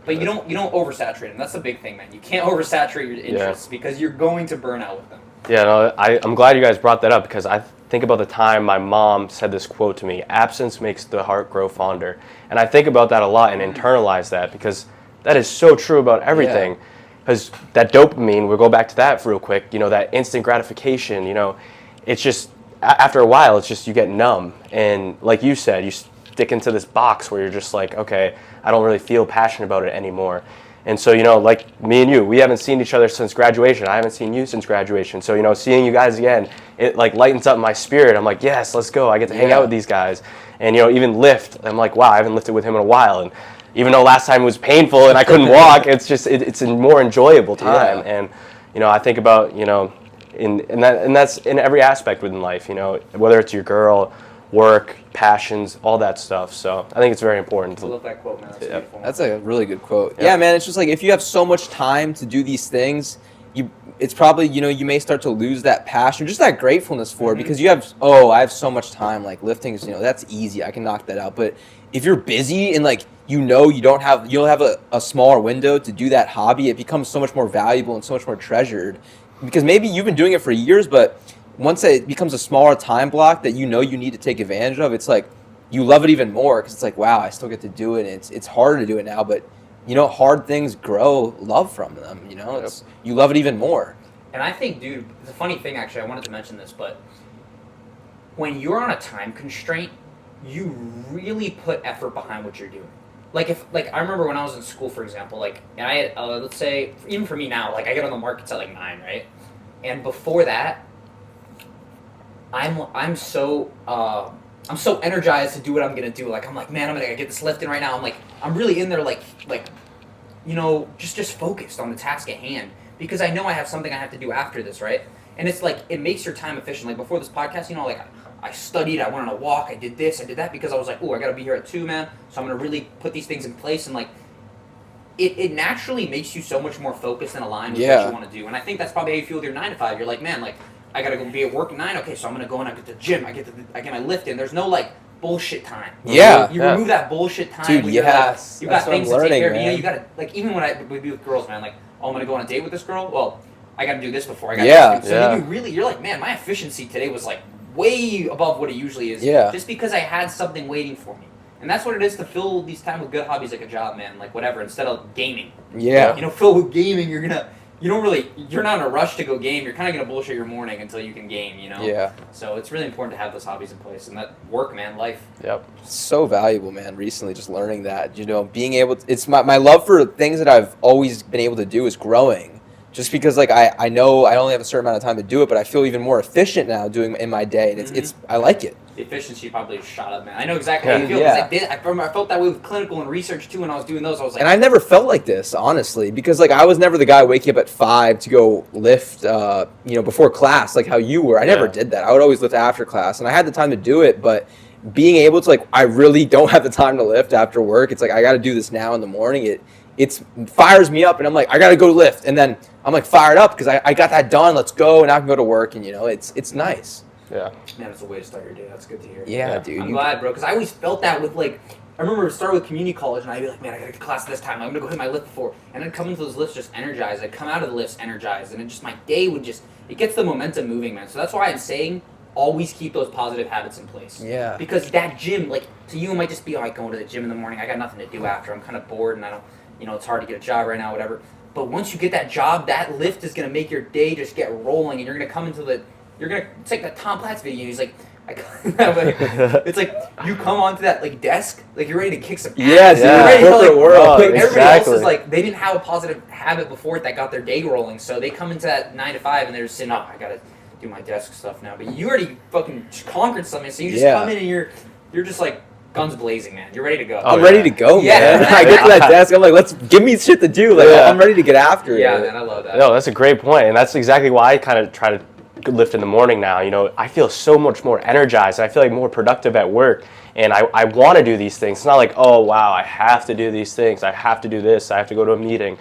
But you don't oversaturate them. That's the big thing, man. You can't oversaturate your interests because you're going to burn out with them. Yeah, no, I'm glad you guys brought that up because I think about the time my mom said this quote to me, absence makes the heart grow fonder. And I think about that a lot and internalize that because that is so true about everything. Because that dopamine, we'll go back to that real quick, you know, that instant gratification, you know, it's just, after a while, it's just you get numb. And like you said, you stick into this box where you're just like, okay, I don't really feel passionate about it anymore. And so, you know, like me and you, we haven't seen each other since graduation. I haven't seen you since graduation. So, you know, seeing you guys again, it like lightens up my spirit. I'm like, yes, let's go. I get to hang out with these guys. And, you know, even lift, I'm like, wow, I haven't lifted with him in a while. And even though last time it was painful and I couldn't walk, it's just, it's a more enjoyable time. Yeah. And, you know, I think about, you know, and that's in every aspect within life, you know, whether it's your girl, work, passions, all that stuff. So I think it's very important. I love that quote, man. That's beautiful. That's a really good quote. Yeah, man. It's just like if you have so much time to do these things, it's probably, you know, you may start to lose that passion, just that gratefulness for it because you have, I have so much time. Like lifting is, you know, that's easy. I can knock that out. But if you're busy and like, you know, you'll have a smaller window to do that hobby, it becomes so much more valuable and so much more treasured because maybe you've been doing it for years, but once it becomes a smaller time block that you know you need to take advantage of, it's like you love it even more because it's like, wow, I still get to do it. And it's harder to do it now, but you know, hard things grow love from them. You know, you love it even more. And I think, dude, it's a funny thing actually. I wanted to mention this, but when you're on a time constraint, you really put effort behind what you're doing. Like I remember when I was in school, for example, like, and I had, let's say, even for me now, like I get on the markets at like 9, right? And before that, I'm so energized to do what I'm gonna do. Like I'm like, man, I'm gonna get this lift in right now. I'm really in there like you know, just focused on the task at hand because I know I have something I have to do after this, right? And it's like it makes your time efficient. Like before this podcast, you know, like I studied, I went on a walk, I did this, I did that because I was like, I gotta be here at 2, man. So I'm gonna really put these things in place and like it naturally makes you so much more focused and aligned with what you want to do. And I think that's probably how you feel with your 9 to 5. You're like, man, like I gotta go be at work at 9. Okay, so I'm gonna go and I get to the gym. I get my lift in. There's no like bullshit time. Yeah, you remove that bullshit time. Dude, yes. You got things to take care of. Man. You know, you gotta like even when I would be with girls, man. Like, I'm gonna go on a date with this girl. Well, I gotta do this before I got. So then you're like, man, my efficiency today was like way above what it usually is. Yeah. Just because I had something waiting for me. And that's what it is to fill these time with good hobbies like a job, man. Like whatever, instead of gaming. Yeah. You know, fill with gaming, you're not in a rush to go game. You're kind of going to bullshit your morning until you can game, you know? Yeah. So it's really important to have those hobbies in place and that work, man, life. Yep. So valuable, man, recently just learning that, you know, being able to, it's my love for things that I've always been able to do is growing. Just because, like, I know I only have a certain amount of time to do it, but I feel even more efficient now doing it in my day, and it's I like it. The efficiency probably shot up, man. I know exactly how you feel, because I felt that way with clinical and research, too, when I was doing those. I was like... And I never felt like this, honestly, because, like, I was never the guy waking up at 5 to go lift, you know, before class, like how you were. I never did that. I would always lift after class, and I had the time to do it, but being able to, like, I really don't have the time to lift after work. It's like, I got to do this now in the morning. It fires me up, and I'm like, I gotta go lift, and then I'm like fired up because I got that done. Let's go, and now I can go to work, and you know, it's nice. Yeah. Man, it's a way to start your day. That's good to hear. Yeah, dude. I'm glad, bro, because I always felt that with like, I remember it started with community college, and I'd be like, man, I gotta get to class this time. I'm gonna go hit my lift before, and then come into those lifts just energized. I'd come out of the lifts energized, and it just my day would just it gets the momentum moving, man. So that's why I'm saying always keep those positive habits in place. Yeah. Because that gym, like to you, it might just be like going to the gym in the morning. I got nothing to do after. I'm kind of bored, and I don't. You know, it's hard to get a job right now, whatever. But once you get that job, that lift is going to make your day just get rolling, and you're going to come into it's like that Tom Platz video. He's like, it's like you come onto that like desk, like you're ready to kick some ass. Yeah, You're ready to, like, world. Everybody else is like, they didn't have a positive habit before it that got their day rolling, so they come into that 9 to 5 and they're just sitting, I got to do my desk stuff now. But you already fucking conquered something, so you just come in and you're just like, guns blazing, man. You're ready to go. I'm ready to go, man. I get to that desk, I'm like, let's give me shit to do. Like, I'm ready to get after it. Yeah, man, I love that. No, that's a great point, and that's exactly why I kind of try to lift in the morning now. You know, I feel so much more energized. I feel like more productive at work, and I want to do these things. It's not like, oh, wow, I have to do these things. I have to do this. I have to go to a meeting.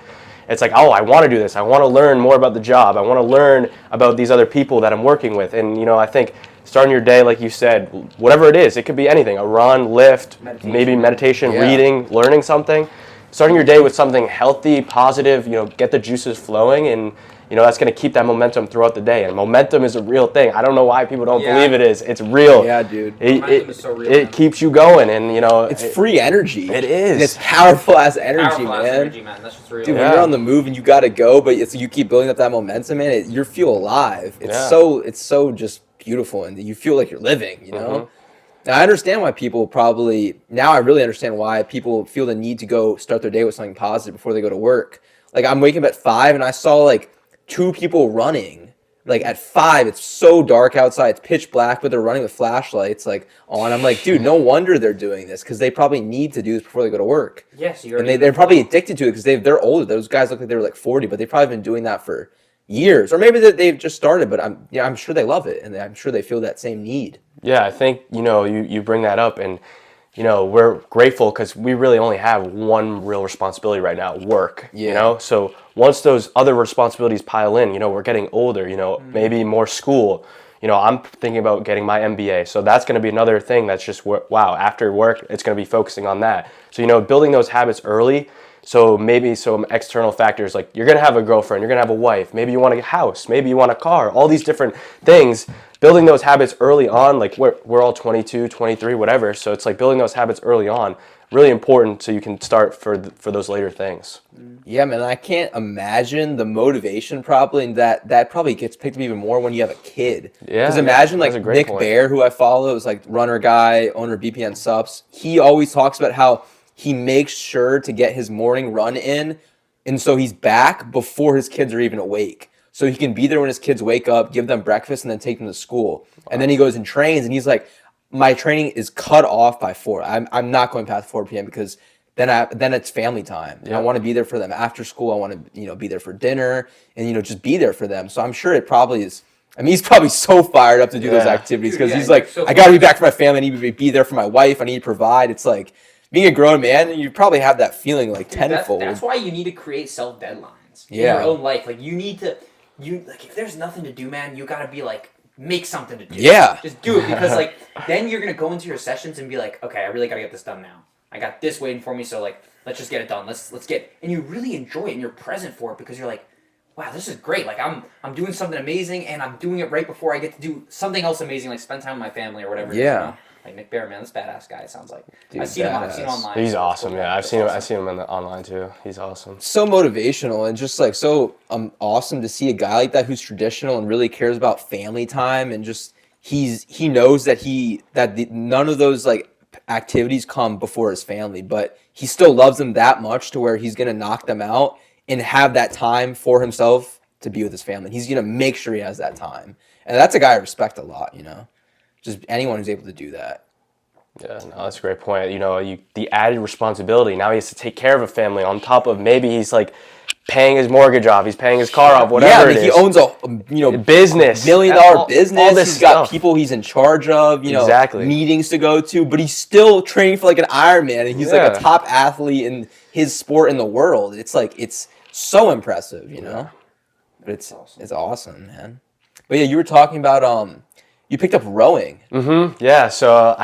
It's like, oh, I want to do this. I want to learn more about the job. I want to learn about these other people that I'm working with. And, you know, I think starting your day, like you said, whatever it is, it could be anything, a run, lift, maybe meditation, reading, learning something. starting your day with something healthy, positive, get the juices flowing, and that's going to keep that momentum throughout the day. And momentum is a real thing. I don't know why people don't believe it is. It's real. Yeah, dude. Momentum is so real. It keeps you going, and it's free energy. It is. And it's powerful as energy, Powerful man. ass energy, man. That's just real. Dude, when you're on the move and you gotta go, but you keep building up that momentum, man, you feel alive. It's so just beautiful, and you feel like you're living. Now, I understand why people now I really understand why people feel the need to go start their day with something positive before they go to work. Like, I'm waking up at 5 and I saw like 2 people running. Like at 5, it's so dark outside, it's pitch black, but they're running with flashlights like on. I'm like, dude, no wonder they're doing this, because they probably need to do this before they go to work. Yes, and they're probably addicted to it because they're older. Those guys look like they were like 40, but they've probably been doing that for years, or maybe they've just started. But I'm sure they love it, and I'm sure they feel that same need. Yeah, I think you bring that up, and we're grateful because we really only have one real responsibility right now, work. So once those other responsibilities pile in, we're getting older. Maybe more school. I'm thinking about getting my MBA, so that's going to be another thing that's just wow. After work, it's going to be focusing on that. So building those habits early. So maybe some external factors, like you're going to have a girlfriend, you're going to have a wife, maybe you want a house, maybe you want a car, all these different things. Building those habits early on, like we're all 22, 23, whatever. So it's like building those habits early on, really important, so you can start for those later things. Yeah, man, I can't imagine the motivation probably, and that probably gets picked up even more when you have a kid. Yeah. Because imagine like Nick point. Bear, who I follow, is like runner guy, owner of BPN Subs. He always talks about how he makes sure to get his morning run in, and so he's back before his kids are even awake. So he can be there when his kids wake up, give them breakfast, and then take them to school. And then he goes and trains, and he's like, my training is cut off by 4. I'm not going past 4 p.m. because then it's family time. And I want to be there for them after school. I want to be there for dinner, and just be there for them. So I'm sure it probably is. I mean, he's probably so fired up to do those activities, because he's like, I got to be back for my family. I need to be there for my wife. I need to provide. It's like being a grown man, you probably have that feeling like tenfold. That's why you need to create self deadlines in Yeah. your own life. Like, you need to, like, if there's nothing to do, man, you gotta be like, make something to do. Yeah. Just do it, because like then you're gonna go into your sessions and be like, okay, I really gotta get this done now. I got this waiting for me, so like let's just get it done. Let's get, and you really enjoy it and you're present for it, because you're like, wow, this is great. Like I'm doing something amazing, and I'm doing it right before I get to do something else amazing, like spend time with my family or whatever. Yeah. Like Nick Bear, man, this badass guy, it sounds like. Dude, I've seen him online. He's awesome, yeah. I've seen him online too. He's awesome. So motivational, and just like so awesome to see a guy like that who's traditional and really cares about family time, and just he knows that none of those like activities come before his family, but he still loves them that much to where he's gonna knock them out and have that time for himself to be with his family. He's gonna make sure he has that time, and that's a guy I respect a lot. Just anyone who's able to do that. Yeah, no, that's a great point. The added responsibility. Now he has to take care of a family on top of maybe he's like paying his mortgage off, he's paying his car off, whatever it is. He owns a business, $1 million business. All this he's got stuff. people he's in charge of, exactly. meetings to go to, but he's still training for like an Ironman, and he's like a top athlete in his sport in the world. It's like, it's so impressive, But it's awesome, man. But yeah, you were talking about you picked up rowing. Mm-hmm. Yeah. So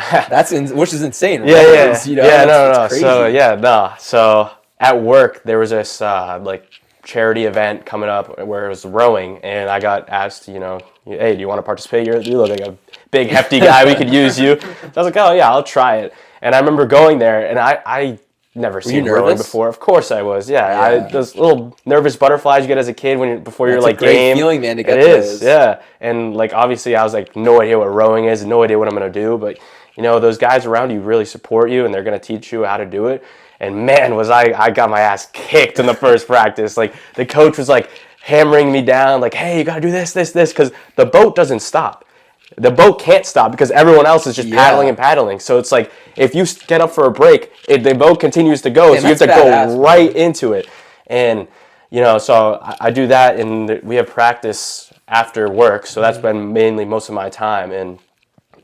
which is insane. Right? Yeah. It's, No. crazy. So at work there was this like charity event coming up where it was rowing, and I got asked, hey, do you want to participate? You look like a big hefty guy. We could use you. So I was like, oh yeah, I'll try it. And I remember going there, and I never seen rowing before. Of course I was. Yeah. Those little nervous butterflies you get as a kid before you're like game. It's a great feeling, man, to get those. Yeah. And like obviously I was like, no idea what rowing is, no idea what I'm gonna do, but those guys around you really support you, and they're gonna teach you how to do it. And man, I got my ass kicked in the first practice. Like the coach was like hammering me down, like, hey, you gotta do this, because the boat doesn't stop. The boat can't stop because everyone else is just paddling and paddling. So it's like, if you get up for a break, the boat continues to go. So you have to go right into it. And, so I do that, and we have practice after work. So that's been mainly most of my time. And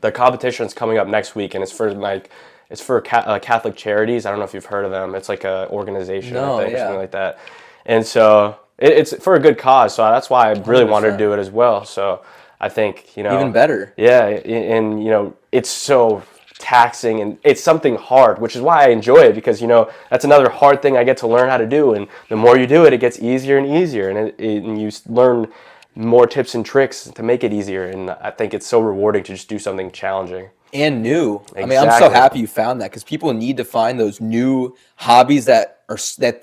the competition's coming up next week, and it's for Catholic Charities. I don't know if you've heard of them. It's like a organization, or something like that. And so it's for a good cause. So that's why I really 100%. Wanted to do it as well. So I think, even better. Yeah, and it's so taxing and it's something hard, which is why I enjoy it, because that's another hard thing I get to learn how to do, and the more you do it, it gets easier and easier, and you learn more tips and tricks to make it easier, and I think it's so rewarding to just do something challenging. And new. Exactly. I mean, I'm so happy you found that, because people need to find those new hobbies that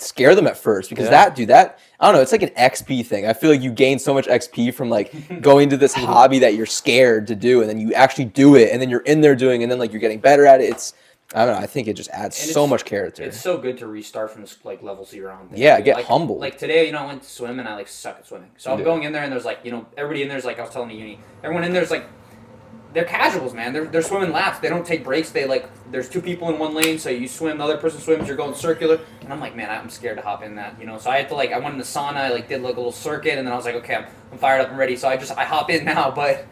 scare them at first, because that I don't know, it's like an XP thing. I feel like you gain so much XP from like going to this hobby that you're scared to do, and then you actually do it, and then you're in there doing, and then like you're getting better at it. I don't know. I think it just adds so much character. It's so good to restart from this like level 0 on. Yeah, get humble. Like today, I went to swim and I like suck at swimming. So I'm going in there and there's like everybody in there's like I was telling you, everyone in there's like they're casuals, man. They're swimming laps. They don't take breaks. There's 2 people in one lane, so you swim, the other person swims, you're going circular. And I'm like, man, I'm scared to hop in that, So I had to I went in the sauna, I did like a little circuit, and then I was like, okay, I'm fired up and ready. So I hop in now, but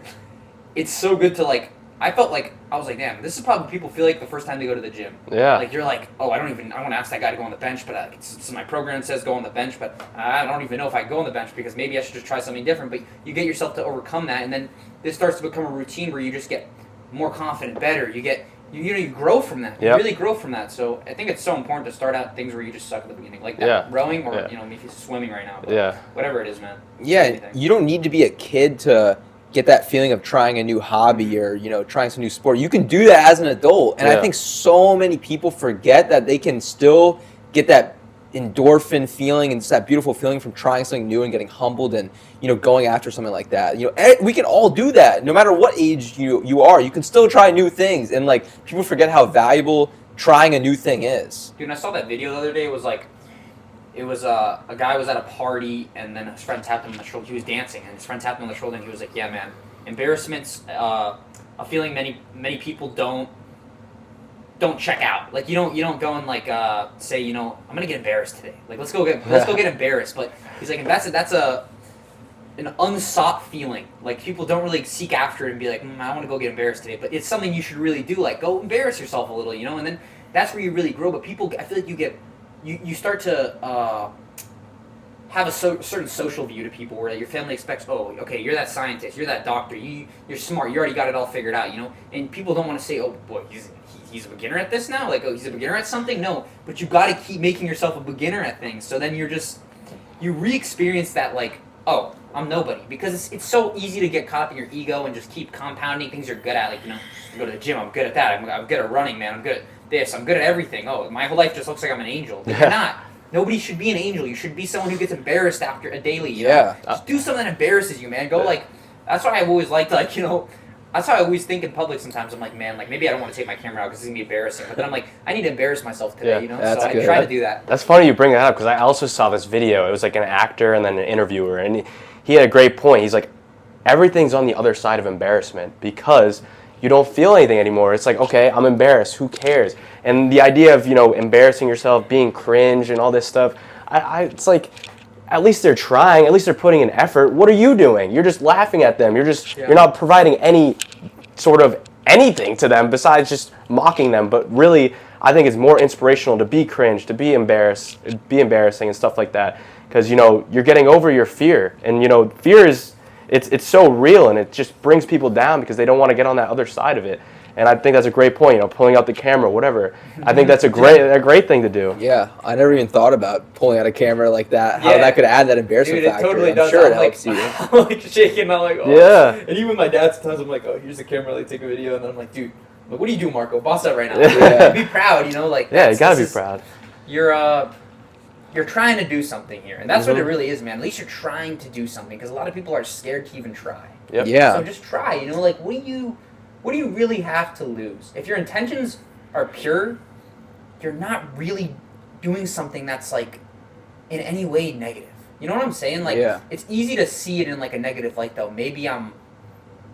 it's so good to I felt like I was like, damn, this is probably people feel like the first time they go to the gym. Yeah. You're like, oh, I want to ask that guy to go on the bench, but my program says go on the bench, but I don't even know if I go on the bench because maybe I should just try something different. But you get yourself to overcome that, and then this starts to become a routine where you just get more confident, better. You grow from that. You really grow from that. So I think it's so important to start out things where you just suck at the beginning, like that rowing or maybe swimming right now. But whatever it is, man. Yeah, you don't need to be a kid to get that feeling of trying a new hobby or trying some new sport. You can do that as an adult, and I think so many people forget that they can still get that endorphin feeling and just that beautiful feeling from trying something new and getting humbled and going after something like that. We can all do that no matter what age you are. You can still try new things, and people forget how valuable trying a new thing is. Dude, and I saw that video the other day. It was a guy was at a party, and then his friend tapped him on the shoulder. He was dancing, and his friend tapped him on the shoulder, and he was like, "Yeah, man, embarrassment's a feeling many people don't check out. You don't go and say, I'm gonna get embarrassed today. Let's go get embarrassed." But he's like, that's an unsought feeling. People don't really seek after it and be like, I want to go get embarrassed today. But it's something you should really do. Go embarrass yourself a little, and then that's where you really grow. But people, I feel like you start to have a certain social view to people where your family expects, oh, okay, you're that scientist, you're that doctor, you're smart, you already got it all figured out, and people don't want to say, oh, boy, he's a beginner at this now, he's a beginner at something. No, but you got to keep making yourself a beginner at things, so then you re-experience that, oh, I'm nobody, because it's so easy to get caught up in your ego and just keep compounding things you're good at, I go to the gym, I'm good at that, I'm good at running, man, I'm good at this, I'm good at everything. Oh, my whole life just looks like I'm an angel. But you're not. Nobody should be an angel. You should be someone who gets embarrassed after a daily. Just do something that embarrasses you, man. Go that's why I've always liked that's why I always think in public sometimes. I'm like, man, maybe I don't want to take my camera out because it's gonna be embarrassing. But then I'm like, I need to embarrass myself today, That's so good. I try to do that. That's funny you bring that up, because I also saw this video. It was an actor and then an interviewer, and he had a great point. He's like, everything's on the other side of embarrassment, because you don't feel anything anymore. It's like, okay, I'm embarrassed. Who cares? And the idea of, embarrassing yourself, being cringe and all this stuff, it's like, at least they're trying. At least they're putting in effort. What are you doing? You're just laughing at them. You're not providing any sort of anything to them besides just mocking them. But really, I think it's more inspirational to be cringe, to be embarrassing and stuff like that. Because, you're getting over your fear. And, fear is... It's so real, and it just brings people down because they don't want to get on that other side of it. And I think that's a great point, pulling out the camera, whatever. I think that's a great thing to do. Yeah, I never even thought about pulling out a camera like that, how that could add that embarrassment factor. Dude, it totally does. Sure, it helps you. I'm shaking, I'm like, oh. Yeah. And even my dad sometimes, I'm like, oh, here's the camera, take a video, and then I'm like, dude, what do you do, Marco? Boss up right now. Be proud, Yeah, you gotta be proud. You're trying to do something here, and that's what it really is, man. At least you're trying to do something, because a lot of people are scared to even try. Yep. Yeah. So just try. What do you really have to lose? If your intentions are pure, you're not really doing something that's in any way negative. You know what I'm saying? It's easy to see it in a negative light, though. Maybe I'm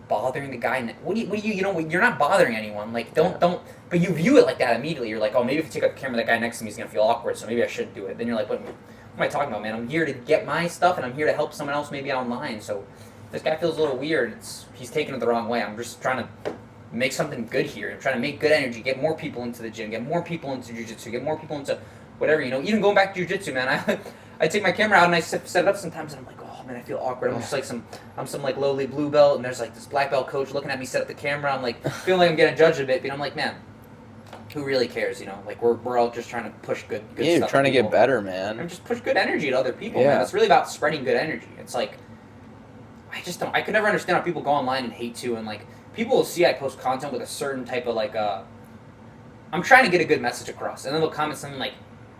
bothering the guy. You're not bothering anyone. Don't. But you view it like that immediately. You're like, oh, maybe if I take out the camera, that guy next to me is gonna feel awkward, so maybe I shouldn't do it. Then you're like, what am I talking about, man? I'm here to get my stuff, and I'm here to help someone else maybe online. So if this guy feels a little weird, he's taking it the wrong way. I'm just trying to make something good here. I'm trying to make good energy, get more people into the gym, get more people into jiu-jitsu, get more people into whatever, Even going back to jiu-jitsu, man, I take my camera out and I set it up sometimes, and I'm like, oh, man, I feel awkward. I'm just like I'm some like lowly blue belt, and there's like this black belt coach looking at me set up the camera. I'm like feeling like I'm getting judged a bit, but I'm like, man, who really cares? You know, like we're all just trying to push good Yeah, stuff. you're trying to get better, man. And just push good energy to other people, Yeah. man. It's really about spreading good energy. It's like I could never understand how people go online and hate too, and like people will see I post content with a certain type of like I'm trying to get a good message across, and then they'll comment something like,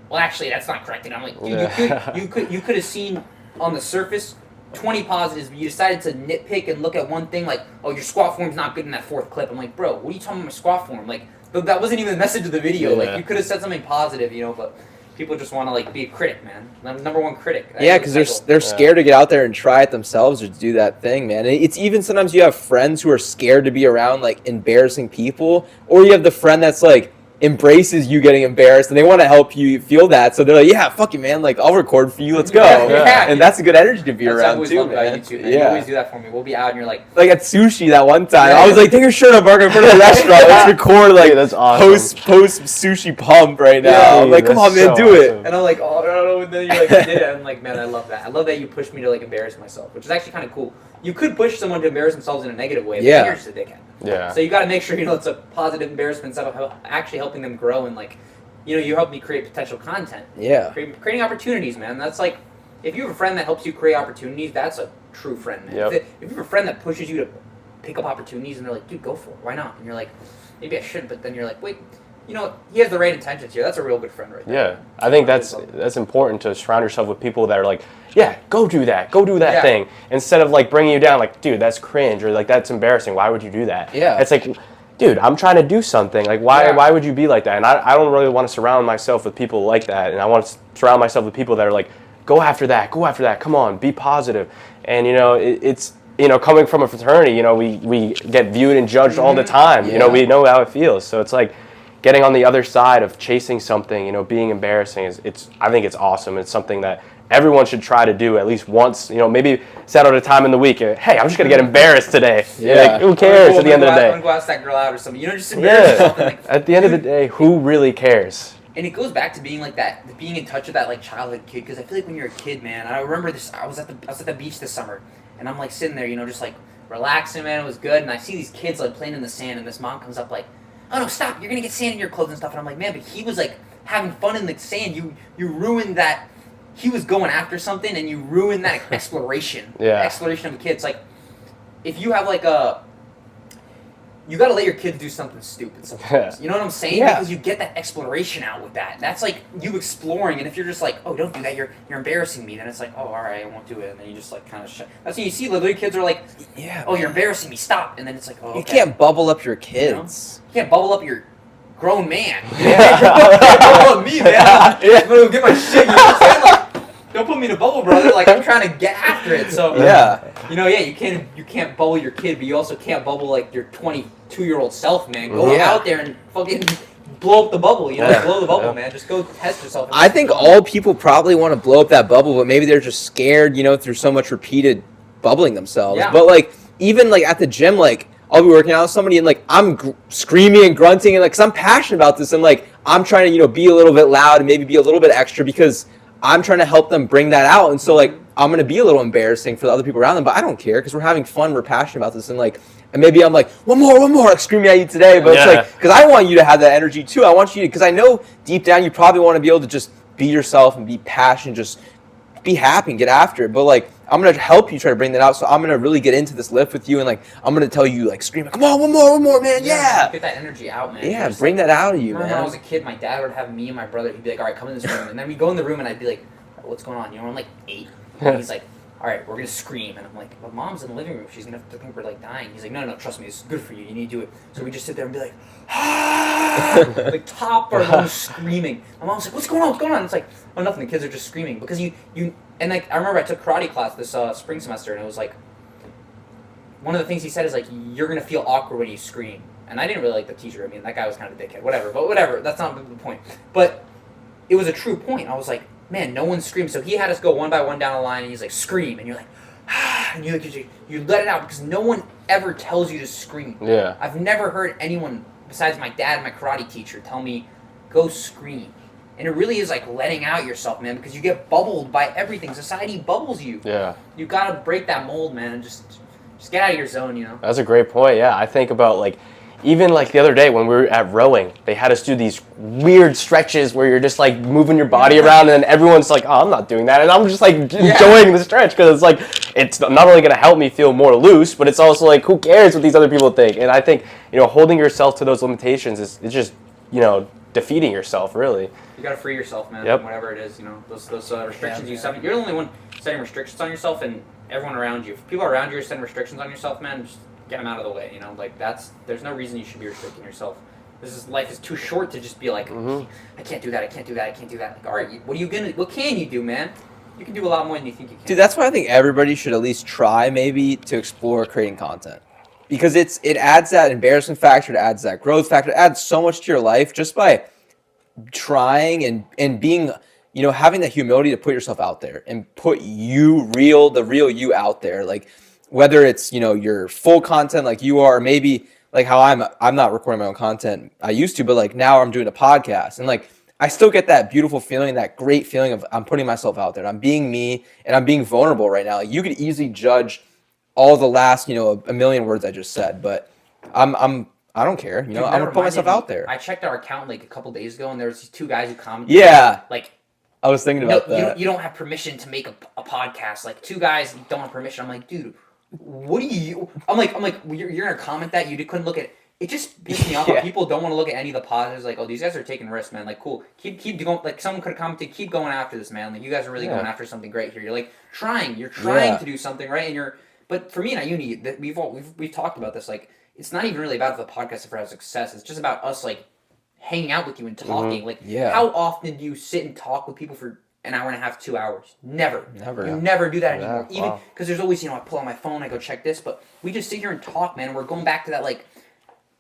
well, actually, that's not correct. And I'm like, dude, you could have seen on the surface 20 positives, but you decided to nitpick and look at one thing like, oh, your squat form's not good in that fourth clip. I'm like, bro, what are you talking about my squat form? Like, that wasn't even the message of the video. Yeah. Like, you could have said something positive, you know, but people just want to like be a critic, man. Number one critic. Yeah, because they're scared to get out there and try it themselves or to do that thing, man. It's even sometimes you have friends who are scared to be around like embarrassing people, or you have the friend that's like embraces you getting embarrassed and they want to help you feel that, so they're like, yeah, fuck you, man, like I'll record for you, let's go. Yeah. And that's a good energy to be around too, man. You too, man. You always do that for me. We'll be out and you're like at sushi that one time, I was like, take your shirt off, Mark, in front of the restaurant, let's record like Dude, that's awesome. post sushi pump right now. I'm like, come on, man, do it. And I'm like, oh no, and then you like did it. I'm like, man, I love that. I love that you pushed me to like embarrass myself, which is actually kind of cool. You could push someone to embarrass themselves in a negative way, but then you're just a dickhead. Yeah. So you got to make sure it's a positive embarrassment instead of actually helping them grow and like, you help me create potential content. Yeah. Creating opportunities, man. That's like, if you have a friend that helps you create opportunities, that's a true friend, man. Yep. If you have a friend that pushes you to pick up opportunities and they're like, dude, go for it. Why not? And you're like, maybe I shouldn't, but then you're like, wait, he has the right intentions here. That's a real good friend right there. Yeah, I think that's important to surround yourself with people that are like, yeah, go do that thing, instead of like bringing you down, like, dude, that's cringe, or like, that's embarrassing, why would you do that? Yeah. It's like, dude, I'm trying to do something, like, why would you be like that? And I don't really want to surround myself with people like that, and I want to surround myself with people that are like, go after that, come on, be positive. And it's coming from a fraternity, we get viewed and judged all the time. Yeah. We know how it feels, so it's like getting on the other side of chasing something, being embarrassing I think it's awesome. It's something that everyone should try to do at least once, maybe set out a time in the week. Hey, I'm just going to get embarrassed today. Yeah. Like, who cares at the end of the day? I'm going to go ask that girl out or something. Just embarrass yourself. And, like, at the end of the day, who really cares? And it goes back to being like that, being in touch with that like childhood kid. Because I feel like when you're a kid, man, I remember this. I was at the beach this summer, and I'm like sitting there, just like relaxing, man. It was good, and I see these kids like playing in the sand, and this mom comes up like, oh no, stop! You're gonna get sand in your clothes and stuff. And I'm like, man, but he was like having fun in the sand. You ruined that. He was going after something, and you ruined that exploration. Yeah. Exploration of the kids. Like, if you have like you gotta let your kids do something stupid sometimes. You know what I'm saying? Yeah. Because you get that exploration out with that. That's like you exploring, and if you're just like, oh, don't do that, you're embarrassing me, then it's like, oh, all right, I won't do it, and then you just like kind of shut. That's when you see little kids are like, Yeah. oh, you're embarrassing me, stop, and then it's like, oh, okay. You can't bubble up your kids. You can't bubble up your grown man. You can't bubble up me, man. I'm gonna get my shit. You know what I'm saying? Like, don't put me in a bubble, brother. Like, I'm trying to get after it. So you can't bubble your kid, but you also can't bubble like your 22-year-old self, man. Go out there and fucking blow up the bubble. Blow the bubble, man. Just go test yourself. I think all people probably want to blow up that bubble, but maybe they're just scared, through so much repeated bubbling themselves. Yeah. But like, even like at the gym, like I'll be working out with somebody and like I'm screaming and grunting and like, 'cause I'm passionate about this and like I'm trying to be a little bit loud and maybe be a little bit extra because I'm trying to help them bring that out. And so like I'm gonna be a little embarrassing for the other people around them, but I don't care because we're having fun, we're passionate about this, and like, and maybe I'm like one more, like screaming at you today, but it's like because I want you to have that energy too. I want you to, because I know deep down you probably want to be able to just be yourself and be passionate, just be happy and get after it. But like I'm gonna help you try to bring that out. So I'm gonna really get into this lift with you, and like I'm gonna tell you like scream, come on, one more, man, yeah. Get that energy out, man. Yeah, bring that out of you, man. When I was a kid, my dad would have me and my brother. He'd be like, all right, come in this room, and then we go in the room, and I'd be like, what's going on? I'm like 8. And he's like, all right, we're gonna scream, and I'm like, but mom's in the living room. She's gonna have to think we're like dying. He's like, no, trust me, it's good for you. You need to do it. So we just sit there and be like, like top our lungs screaming. My mom's like, what's going on? It's like, oh, nothing. The kids are just screaming because you and like I remember I took karate class this spring semester, and it was like one of the things he said is like, you're gonna feel awkward when you scream. And I didn't really like the teacher. I mean, that guy was kind of a dickhead. Whatever. That's not the point. But it was a true point. I was like, man, no one screams. So he had us go one by one down the line, and he's like, scream, and you're like, and you let it out because no one ever tells you to scream. Yeah. I've never heard anyone besides my dad and my karate teacher tell me, go scream. And it really is like letting out yourself, man, because you get bubbled by everything. Society bubbles you. Yeah. You gotta break that mold, man, and just get out of your zone, you know? That's a great point. Yeah, I think about like even like the other day when we were at rowing, they had us do these weird stretches where you're just like moving your body around, and then everyone's like, "Oh, I'm not doing that," and I'm just like enjoying the stretch because it's like it's not only gonna help me feel more loose, but it's also like who cares what these other people think? And I think holding yourself to those limitations is just defeating yourself really. You gotta free yourself, man. Yep. Whatever it is, those restrictions you set. You're the only one setting restrictions on yourself, and everyone around you. If people around you are setting restrictions on yourself, man, just get them out of the way. Like there's no reason you should be restricting yourself. Life is too short to just be like, I can't do that. I can't do that. I can't do that. Like, all right, what can you do, man? You can do a lot more than you think you can. Dude, that's why I think everybody should at least try maybe to explore creating content. Because it adds that embarrassment factor, it adds that growth factor, it adds so much to your life just by trying and being, having the humility to put yourself out there and put the real you out there. Like whether it's, your full content like you are, maybe like how I'm not recording my own content. I used to, but like now I'm doing a podcast and like I still get that beautiful feeling, that great feeling of I'm putting myself out there. I'm being me and I'm being vulnerable right now. Like you could easily judge all the last, a million words I just said, but I don't care. I'm gonna put myself out there. I checked our account like a couple days ago, and there was these two guys who commented. Yeah, like I was thinking about that. You don't have permission to make a podcast. Like two guys don't have permission. I'm like, dude, what do you? I'm like, you're gonna comment that you couldn't look at. It just pisses me off when people don't want to look at any of the positives. Like, oh, these guys are taking risks, man. Like, cool. Keep going. Like, someone could have commented, keep going after this, man. Like, you guys are really going after something great here. You're like trying. You're trying to do something right, and you're. But for me and Uni, we've talked about this. Like, it's not even really about the podcast for our success. It's just about us like hanging out with you and talking. Like, how often do you sit and talk with people for an hour and a half, 2 hours? Never. You never do that anymore. Even because there's always, I pull out my phone, I go check this, but we just sit here and talk, man. And we're going back to that like.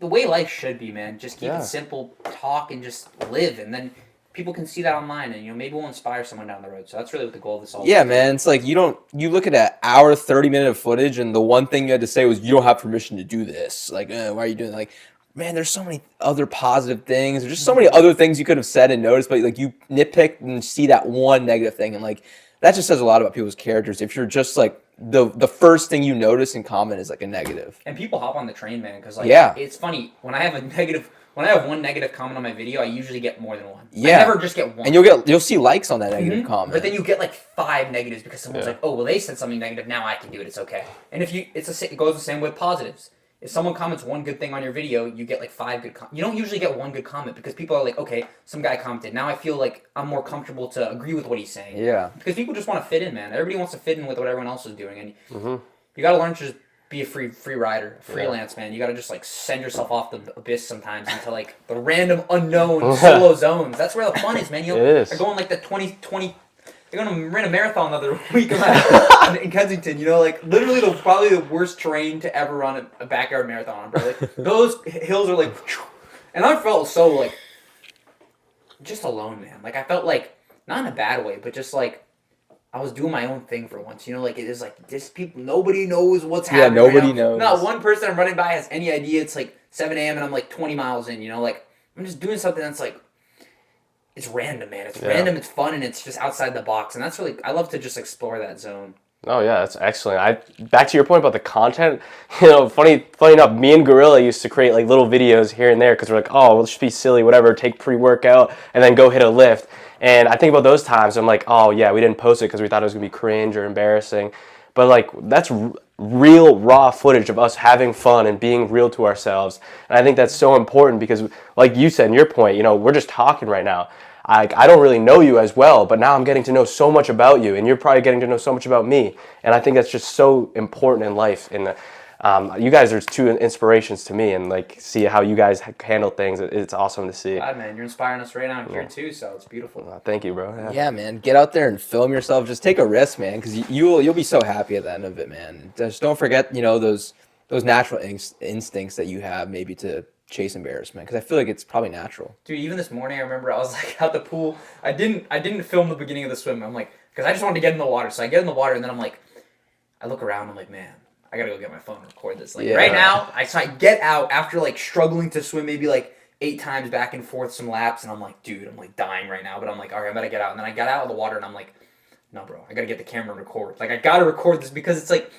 The way life should be, man. Just keep it simple, talk, and just live, and then people can see that online, and maybe we'll inspire someone down the road. So that's really what the goal of this all is. Yeah, man. It's like you look at an hour, 30-minute of footage, and the one thing you had to say was you don't have permission to do this. Like, why are you doing that? Like, man, there's so many other positive things. There's just so many other things you could have said and noticed, but like you nitpick and see that one negative thing, and like that just says a lot about people's characters. If you're just like the first thing you notice and comment is like a negative. And people hop on the train, man, because like it's funny when I have one negative comment on my video, I usually get more than one. Yeah. I never just get one. And you'll see likes on that negative comment. But then you get like 5 negatives because someone's like, oh well, they said something negative, now I can do it. It's okay. And it goes the same with positives. If someone comments one good thing on your video, you get like 5 good comments. You don't usually get one good comment because people are like, okay, some guy commented. Now I feel like I'm more comfortable to agree with what he's saying. Yeah. Because people just want to fit in, man. Everybody wants to fit in with what everyone else is doing. And you got to learn to just be a free rider, freelance, man. You got to just like send yourself off the abyss sometimes into like the random unknown solo zones. That's where the fun is, man. You're going like the 2020. They're going to run a marathon the other week in Kensington, like literally probably the worst terrain to ever run a backyard marathon on, bro. Like, those hills are like, and I felt so like, just alone, man. Like I felt like, not in a bad way, but just like, I was doing my own thing for once, like it is like, this people, nobody knows what's happening. Yeah, nobody knows. Not one person I'm running by has any idea. It's like 7 a.m. and I'm like 20 miles in, like, I'm just doing something that's like, it's random, man. It's random, it's fun, and it's just outside the box. And that's really, I love to just explore that zone. Oh, yeah, that's excellent. Back to your point about the content, funny enough, me and Gorilla used to create like little videos here and there because we're like, oh, let's just be silly, whatever, take pre-workout, and then go hit a lift. And I think about those times, I'm like, oh, yeah, we didn't post it because we thought it was going to be cringe or embarrassing. But like, that's real raw footage of us having fun and being real to ourselves. And I think that's so important because, like you said in your point, we're just talking right now. I don't really know you as well, but now I'm getting to know so much about you, and you're probably getting to know so much about me. And I think that's just so important in life. And you guys are 2 inspirations to me, and like see how you guys handle things. It's awesome to see. God, man, you're inspiring us right now here too, so it's beautiful. Thank you, bro. Yeah, man, get out there and film yourself. Just take a risk, man, because you'll be so happy at the end of it, man. Just don't forget, those natural instincts that you have, maybe to chase embarrassment, because I feel like it's probably natural. Dude, even this morning I remember I was like at the pool. I didn't film the beginning of the swim. I'm like, because I just wanted to get in the water. So I get in the water and then I'm like, I look around. I'm like, man, I gotta go get my phone and record this. Like right now, I get out after like struggling to swim maybe like 8 times back and forth some laps, and I'm like, dude, I'm like dying right now, but I'm like, all right, I'm gonna get out. And then I got out of the water, and I'm like, no, bro, I gotta get the camera and record. Like, I gotta record this because it's like,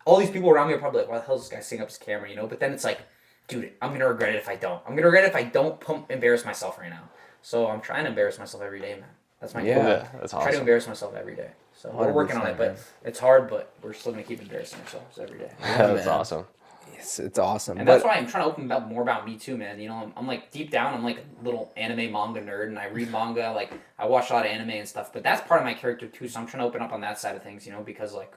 all these people around me are probably like, why the hell is this guy setting up his camera, you know? But then it's like, dude, I'm gonna regret it if I don't. I'm gonna regret it if I don't embarrass myself right now. So I'm trying to embarrass myself every day, man. That's my goal. Yeah, that's awesome. Try to embarrass myself every day. So we're working on it, but it's hard, but we're still gonna keep embarrassing ourselves every day. That's awesome. It's awesome. And that's why I'm trying to open up more about me too, man. You know, I'm like deep down, I'm like a little anime manga nerd, and I read manga. Like I watch a lot of anime and stuff. But that's part of my character too. So I'm trying to open up on that side of things, you know, because like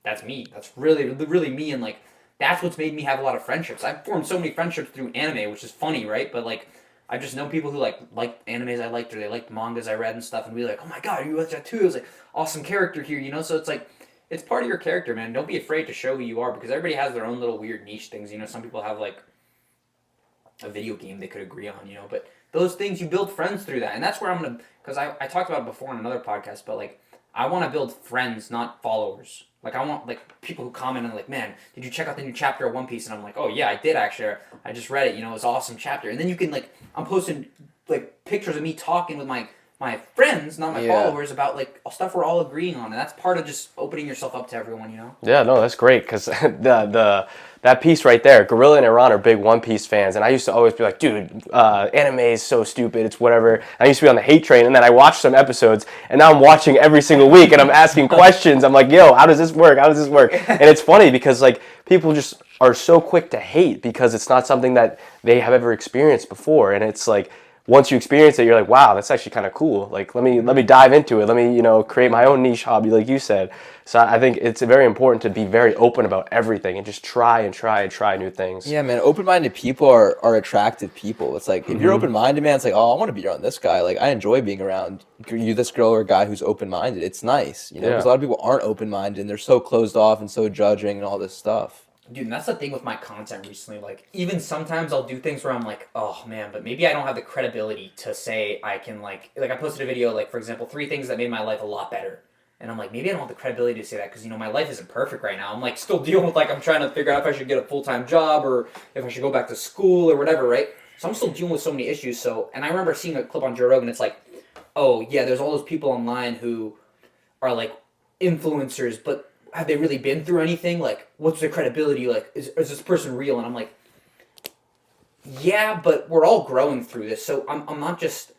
that's me. That's really me, and like that's what's made me have a lot of friendships. I've formed so many friendships through anime, which is funny, right? But like I just know people who like animes I liked, or they liked mangas I read and stuff, and be like, oh my god, you watch that too? It was like awesome character here, you know. So it's like. It's part of your character, man. Don't be afraid to show who you are, because everybody has their own little weird niche things. You know, some people have like a video game they could agree on, you know, but those things, you build friends through that. And that's where I'm going to, because I talked about it before in another podcast, but like, I want to build friends, not followers. Like, I want like people who comment and like, man, did you check out the new chapter of One Piece? And I'm like, oh yeah, I did actually. I just read it, you know, it was an awesome chapter. And then you can like, I'm posting like pictures of me talking with my friends, not my followers, about like stuff we're all agreeing on, and that's part of just opening yourself up to everyone, you know. Yeah, no, that's great, because that piece right there, Gorilla and Iran are big One Piece fans, and I used to always be like, dude, anime is so stupid, it's whatever. I used to be on the hate train, and then I watched some episodes, and now I'm watching every single week, and I'm asking questions. I'm like, yo, how does this work? How does this work? And it's funny because like people just are so quick to hate because it's not something that they have ever experienced before, and it's like. Once you experience it, you're like, wow, that's actually kind of cool. Like, let me dive into it. Let me, create my own niche hobby, like you said. So I think it's very important to be very open about everything and just try new things. Yeah, man. Open-minded people are attractive people. It's like, if you're open-minded, man, it's like, oh, I want to be around this guy. Like, I enjoy being around you, this girl or guy who's open-minded. It's nice, you know, because a lot of people aren't open-minded and they're so closed off and so judging and all this stuff. Dude, and that's the thing with my content recently. Like, even sometimes I'll do things where I'm like, oh, man, but maybe I don't have the credibility to say I can, like I posted a video, like, for example, 3 things that made my life a lot better. And I'm like, maybe I don't have the credibility to say that because, you know, my life isn't perfect right now. I'm, like, still dealing with, like, I'm trying to figure out if I should get a full-time job or if I should go back to school or whatever, right? So I'm still dealing with so many issues. So, and I remember seeing a clip on Joe Rogan. It's like, oh, yeah, there's all those people online who are, like, influencers, but have they really been through anything? Like, what's their credibility? Like, is this person real? And I'm like, yeah, but we're all growing through this. So I'm not just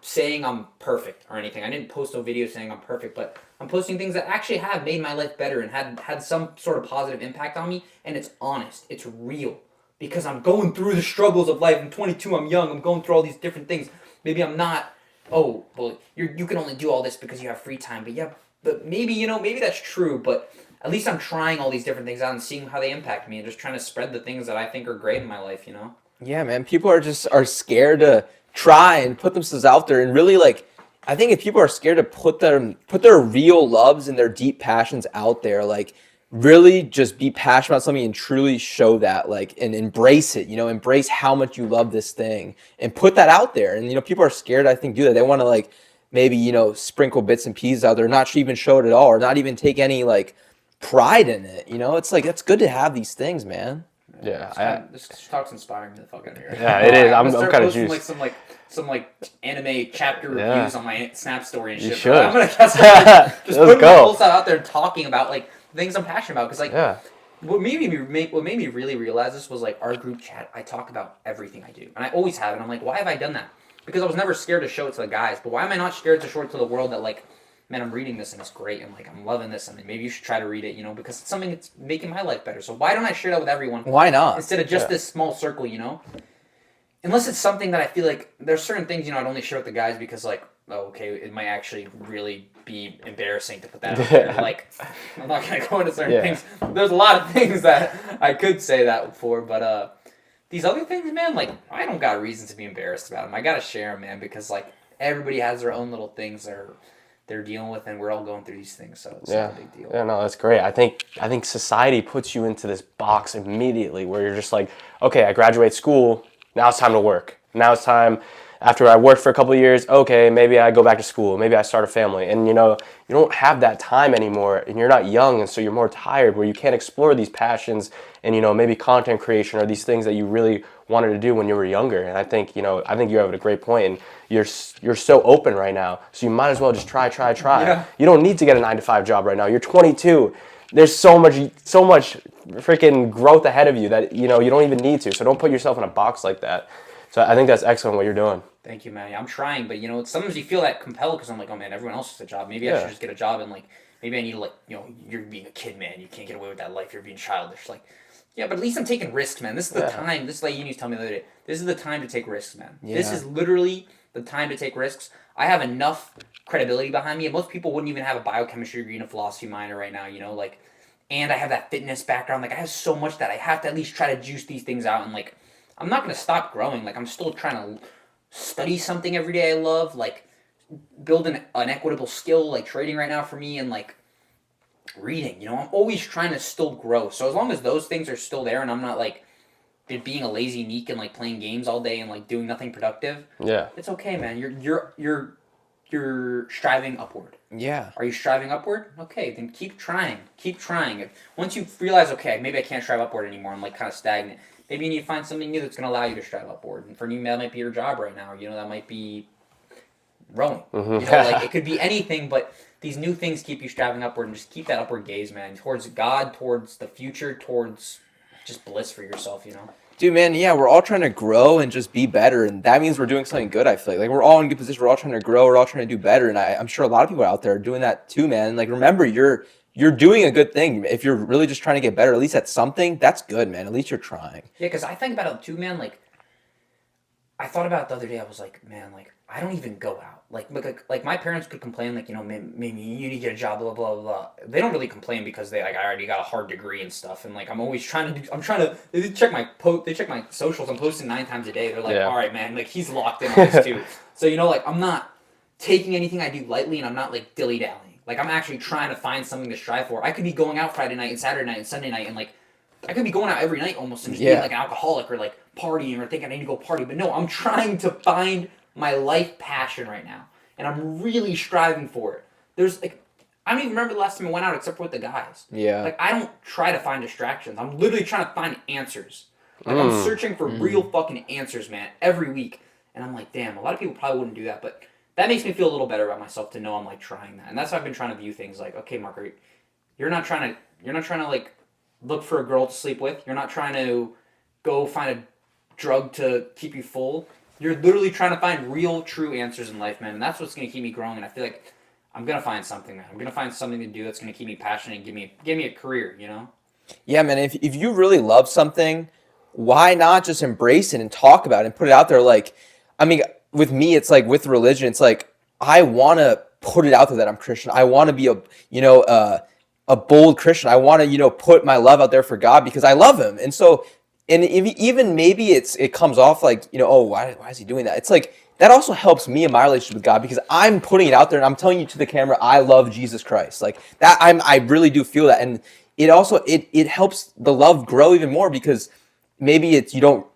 saying I'm perfect or anything. I didn't post a video saying I'm perfect, but I'm posting things that actually have made my life better and had some sort of positive impact on me. And it's honest. It's real. Because I'm going through the struggles of life. I'm 22. I'm young. I'm going through all these different things. Maybe I'm not, oh, well, you can only do all this because you have free time. But yeah, but maybe, you know, maybe that's true, but at least I'm trying all these different things out and seeing how they impact me and just trying to spread the things that I think are great in my life, you know? Yeah, man. People are scared to try and put themselves out there, and really, like, I think if people are scared to put their real loves and their deep passions out there, like, really just be passionate about something and truly show that, like, and embrace it, you know, embrace how much you love this thing and put that out there. And, you know, people are scared, I think, do that. They want to, like, maybe, you know, sprinkle bits and pieces out there, not even show it at all, or not even take any, like, pride in it. You know, it's like, it's good to have these things, man. Yeah. This talk's inspiring me the fuck out of here. Yeah, it is. I'm kind of juiced. Like some anime chapter reviews on my Snap story and shit. You should. I'm gonna just put my whole stuff out there and talking about like things I'm passionate about. Because like, what made me really realize this was like our group chat. I talk about everything I do, and I always have. And I'm like, why have I done that? Because I was never scared to show it to the guys. But why am I not scared to show it to the world that, like, man, I'm reading this and it's great and, like, I'm loving this and maybe you should try to read it, you know, because it's something that's making my life better. So why don't I share that with everyone? Why not? Instead of just this small circle, you know? Unless it's something that I feel like there's certain things, you know, I'd only share with the guys because, like, oh, okay, it might actually really be embarrassing to put that out there. Like, I'm not going to go into certain things. There's a lot of things that I could say that for, but, these other things, man, like, I don't got a reason to be embarrassed about them. I gotta share them, man, because, like, everybody has their own little things they're dealing with, and we're all going through these things, so it's not a big deal. Yeah, no, that's great. I think society puts you into this box immediately where you're just like, okay, I graduate school, now it's time to work. Now it's time, After I worked for a couple of years, okay, maybe I go back to school, maybe I start a family. And you don't have that time anymore, and you're not young, and so you're more tired, where you can't explore these passions and maybe content creation or these things that you really wanted to do when you were younger. And I think you have a great point, and you're so open right now, so you might as well just try. Yeah. You don't need to get a 9-to-5 job right now. You're 22. There's so much freaking growth ahead of you that you don't even need to. So don't put yourself in a box like that. So I think that's excellent what you're doing. Thank you, man. Yeah, I'm trying, but sometimes you feel that compelled because I'm like, oh man, everyone else has a job. Maybe I should just get a job, and like maybe I need to you're being a kid, man. You can't get away with that life. You're being childish. Like, yeah, but at least I'm taking risks, man. This is the time. This is like you need to tell me the other day. This is the time to take risks, man. Yeah. This is literally the time to take risks. I have enough credibility behind me, and most people wouldn't even have a biochemistry degree and a philosophy minor right now. And I have that fitness background. Like I have so much that I have to at least try to juice these things out, and like I'm not gonna stop growing. Like I'm still trying to study something every day I love, like build an equitable skill, like trading right now for me, and like reading. I'm always trying to still grow. So as long as those things are still there, and I'm not like being a lazy neek and like playing games all day and like doing nothing productive, it's okay, man. You're striving upward. Yeah. Are you striving upward? Okay, then keep trying. Keep trying. Once you realize, okay, maybe I can't strive upward anymore, I'm like kind of stagnant. Maybe you need to find something new that's going to allow you to strive upward. And for you, that might be your job right now. That might be rowing. Like it could be anything, but these new things keep you striving upward, and just keep that upward gaze, man, towards God, towards the future, towards just bliss for yourself, Dude, man, yeah, we're all trying to grow and just be better, and that means we're doing something good, I feel like. Like, we're all in a good position. We're all trying to grow. We're all trying to do better, and I'm sure a lot of people out there are doing that too, man. Like, remember, you're doing a good thing. If you're really just trying to get better, at least at something, that's good, man. At least you're trying. Yeah, because I think about it too, man. Like, I thought about it the other day. I was like, man, like, I don't even go out. Like my parents could complain, like, maybe you need to get a job, blah, blah, blah. They don't really complain because I already got a hard degree and stuff. And, like, I'm always they check my socials. I'm posting 9 times a day. They're like, all right, man, like, he's locked in on this too. So, like, I'm not taking anything I do lightly, and I'm not, like, dilly-dallying. Like, I'm actually trying to find something to strive for. I could be going out Friday night and Saturday night and Sunday night, and, like, I could be going out every night almost and just being, like, an alcoholic or, like, partying or thinking I need to go party. But no, I'm trying to find my life passion right now, and I'm really striving for it. There's like, I don't even remember the last time I went out except for with the guys. Yeah. Like, I don't try to find distractions. I'm literally trying to find answers. Like, I'm searching for real fucking answers, man, every week. And I'm like, damn, a lot of people probably wouldn't do that, but that makes me feel a little better about myself to know I'm like trying that. And that's how I've been trying to view things. Like, okay, Margaret, you're not trying to like look for a girl to sleep with. You're not trying to go find a drug to keep you full. You're literally trying to find real, true answers in life, man. And that's what's going to keep me growing. And I feel like I'm going to find something, man. I'm going to find something to do that's going to keep me passionate and give me a career, Yeah, man, if you really love something, why not just embrace it and talk about it and put it out there? Like, I mean, with me, it's like with religion, it's like I want to put it out there that I'm Christian. I want to be a bold Christian. I want to, put my love out there for God because I love him. And so, and even maybe it comes off like, oh, why is he doing that? It's like, that also helps me in my relationship with God because I'm putting it out there and I'm telling you to the camera, I love Jesus Christ. Like that, I really do feel that. And it also, it helps the love grow even more because maybe it's, you don't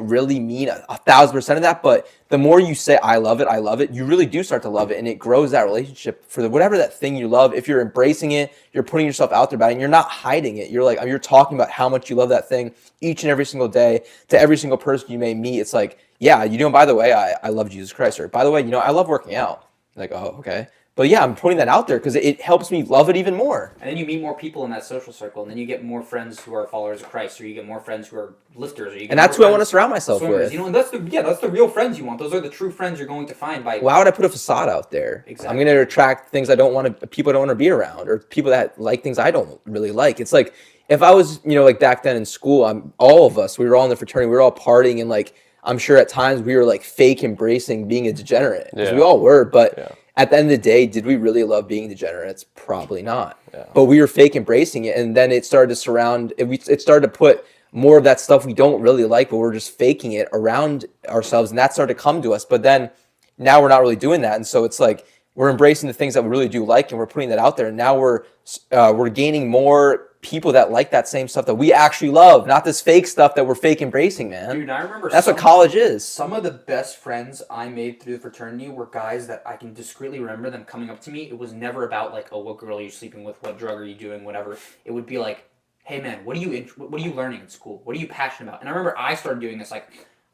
really mean 1,000% of that, but the more you say, I love it, you really do start to love it, and it grows that relationship for whatever that thing you love. If you're embracing it, you're putting yourself out there about it, and you're not hiding it. You're talking about how much you love that thing each and every single day to every single person you may meet. It's like, yeah, by the way, I love Jesus Christ, or by the way, I love working out. Like, oh, okay. But yeah, I'm putting that out there because it helps me love it even more. And then you meet more people in that social circle, and then you get more friends who are followers of Christ, or you get more friends who are lifters, or you get and that's who I want to surround myself swimmers. with. And that's the real friends you want. Those are the true friends you're going to find by. Why would I put a facade out there? Exactly. I'm going to attract things people I don't want to be around, or people that like things I don't really like. It's like if I was, like back then in school, all of us, we were all in the fraternity, we were all partying, and like I'm sure at times we were like fake embracing being a degenerate because we all were, but. At the end of the day, did we really love being degenerates? Probably not. Yeah. But we were fake embracing it, and then it started to surround. It started to put more of that stuff we don't really like, but we're just faking it around ourselves, and that started to come to us. But then now we're not really doing that, and so it's like we're embracing the things that we really do like, and we're putting that out there. And now we're gaining more people that like that same stuff that we actually love, not this fake stuff that we're fake embracing, man. Dude, I remember that's what college is. Some of the best friends I made through the fraternity were guys that I can discreetly remember them coming up to me. It was never about like, oh, what girl are you sleeping with? What drug are you doing? Whatever. It would be like, hey man, what are you learning in school? What are you passionate about? And I remember I started doing this. Like,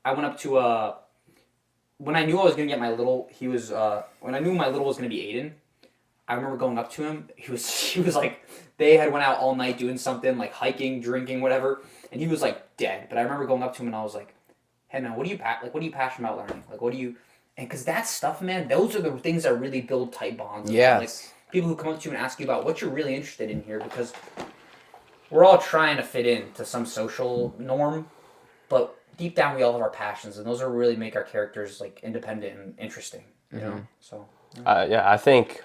I went up to when I knew I was gonna get my little. When I knew my little was gonna be Aiden. I remember going up to him. He was like, they had went out all night doing something like hiking, drinking, whatever, and he was like dead. But I remember going up to him and I was like, hey man, what are you passionate about learning? Like, what do you? And because that stuff, man, those are the things that really build tight bonds. Yeah. Like people who come up to you and ask you about what you're really interested in here, because we're all trying to fit into some social norm, but deep down we all have our passions, and those are really make our characters like independent and interesting. You know, so. Yeah, I think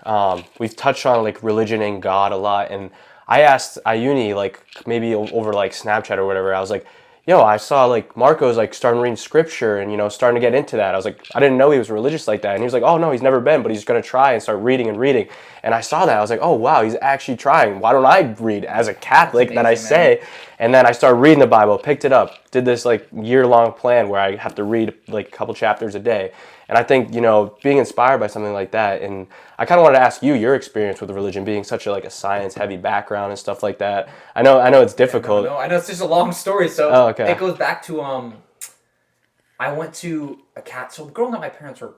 we've touched on like religion and God a lot, and I asked at uni like maybe over like Snapchat or whatever. I was like, "Yo, I saw like Marco's like starting reading scripture and starting to get into that." I was like, I didn't know he was religious like that, and he was like, "Oh no, he's never been, but he's gonna try and start reading and reading." And I saw that, I was like, "Oh wow, he's actually trying. Why don't I read as a Catholic that I say?" Man. And then I started reading the Bible, picked it up, did this like year-long plan where I have to read like a couple chapters a day. And I think, being inspired by something like that, and I kind of wanted to ask you your experience with religion, being such a science-heavy background and stuff like that. I know it's difficult. I know it's just a long story, so it goes back to I went to so growing up, my parents were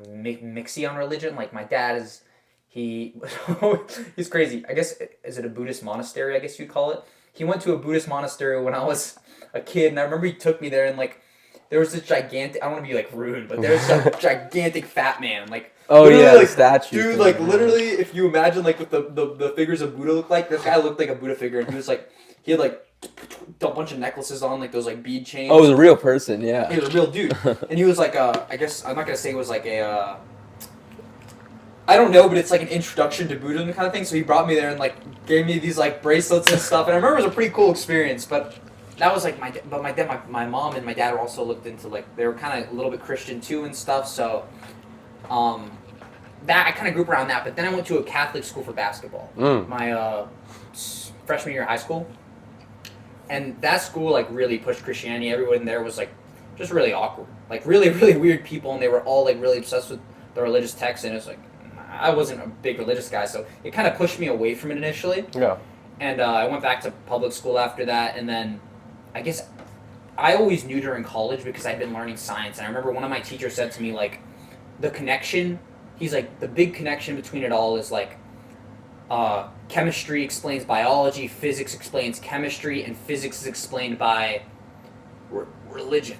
mixy on religion. Like my dad he's crazy. I guess, is it a Buddhist monastery, I guess you'd call it? He went to a Buddhist monastery when I was a kid, and I remember he took me there, and like, there was this gigantic, I don't want to be like rude, but there was a gigantic fat man, like, like statue. Dude, like literally, if you imagine like what the figures of Buddha look like, this guy looked like a Buddha figure, and he had like a bunch of necklaces on, like those like bead chains. Oh, it was a real person, yeah. He was a real dude. And he was like I guess, I'm not going to say it was like I don't know, but it's like an introduction to Buddhism kind of thing, so he brought me there and like gave me these like bracelets and stuff, and I remember it was a pretty cool experience, but that was like my mom and my dad also looked into like, they were kind of a little bit Christian too and stuff, so that I kind of grew up around that. But then I went to a Catholic school for basketball my freshman year of high school, and that school like really pushed Christianity. Everyone there was like just really awkward, like really really weird people, and they were all like really obsessed with the religious texts, and it's like I wasn't a big religious guy, so it kind of pushed me away from it initially. Yeah. And I went back to public school after that, and then I guess I always knew during college because I'd been learning science, and I remember one of my teachers said to me, like, the connection, he's like, the big connection between it all is like, chemistry explains biology, physics explains chemistry, and physics is explained by religion.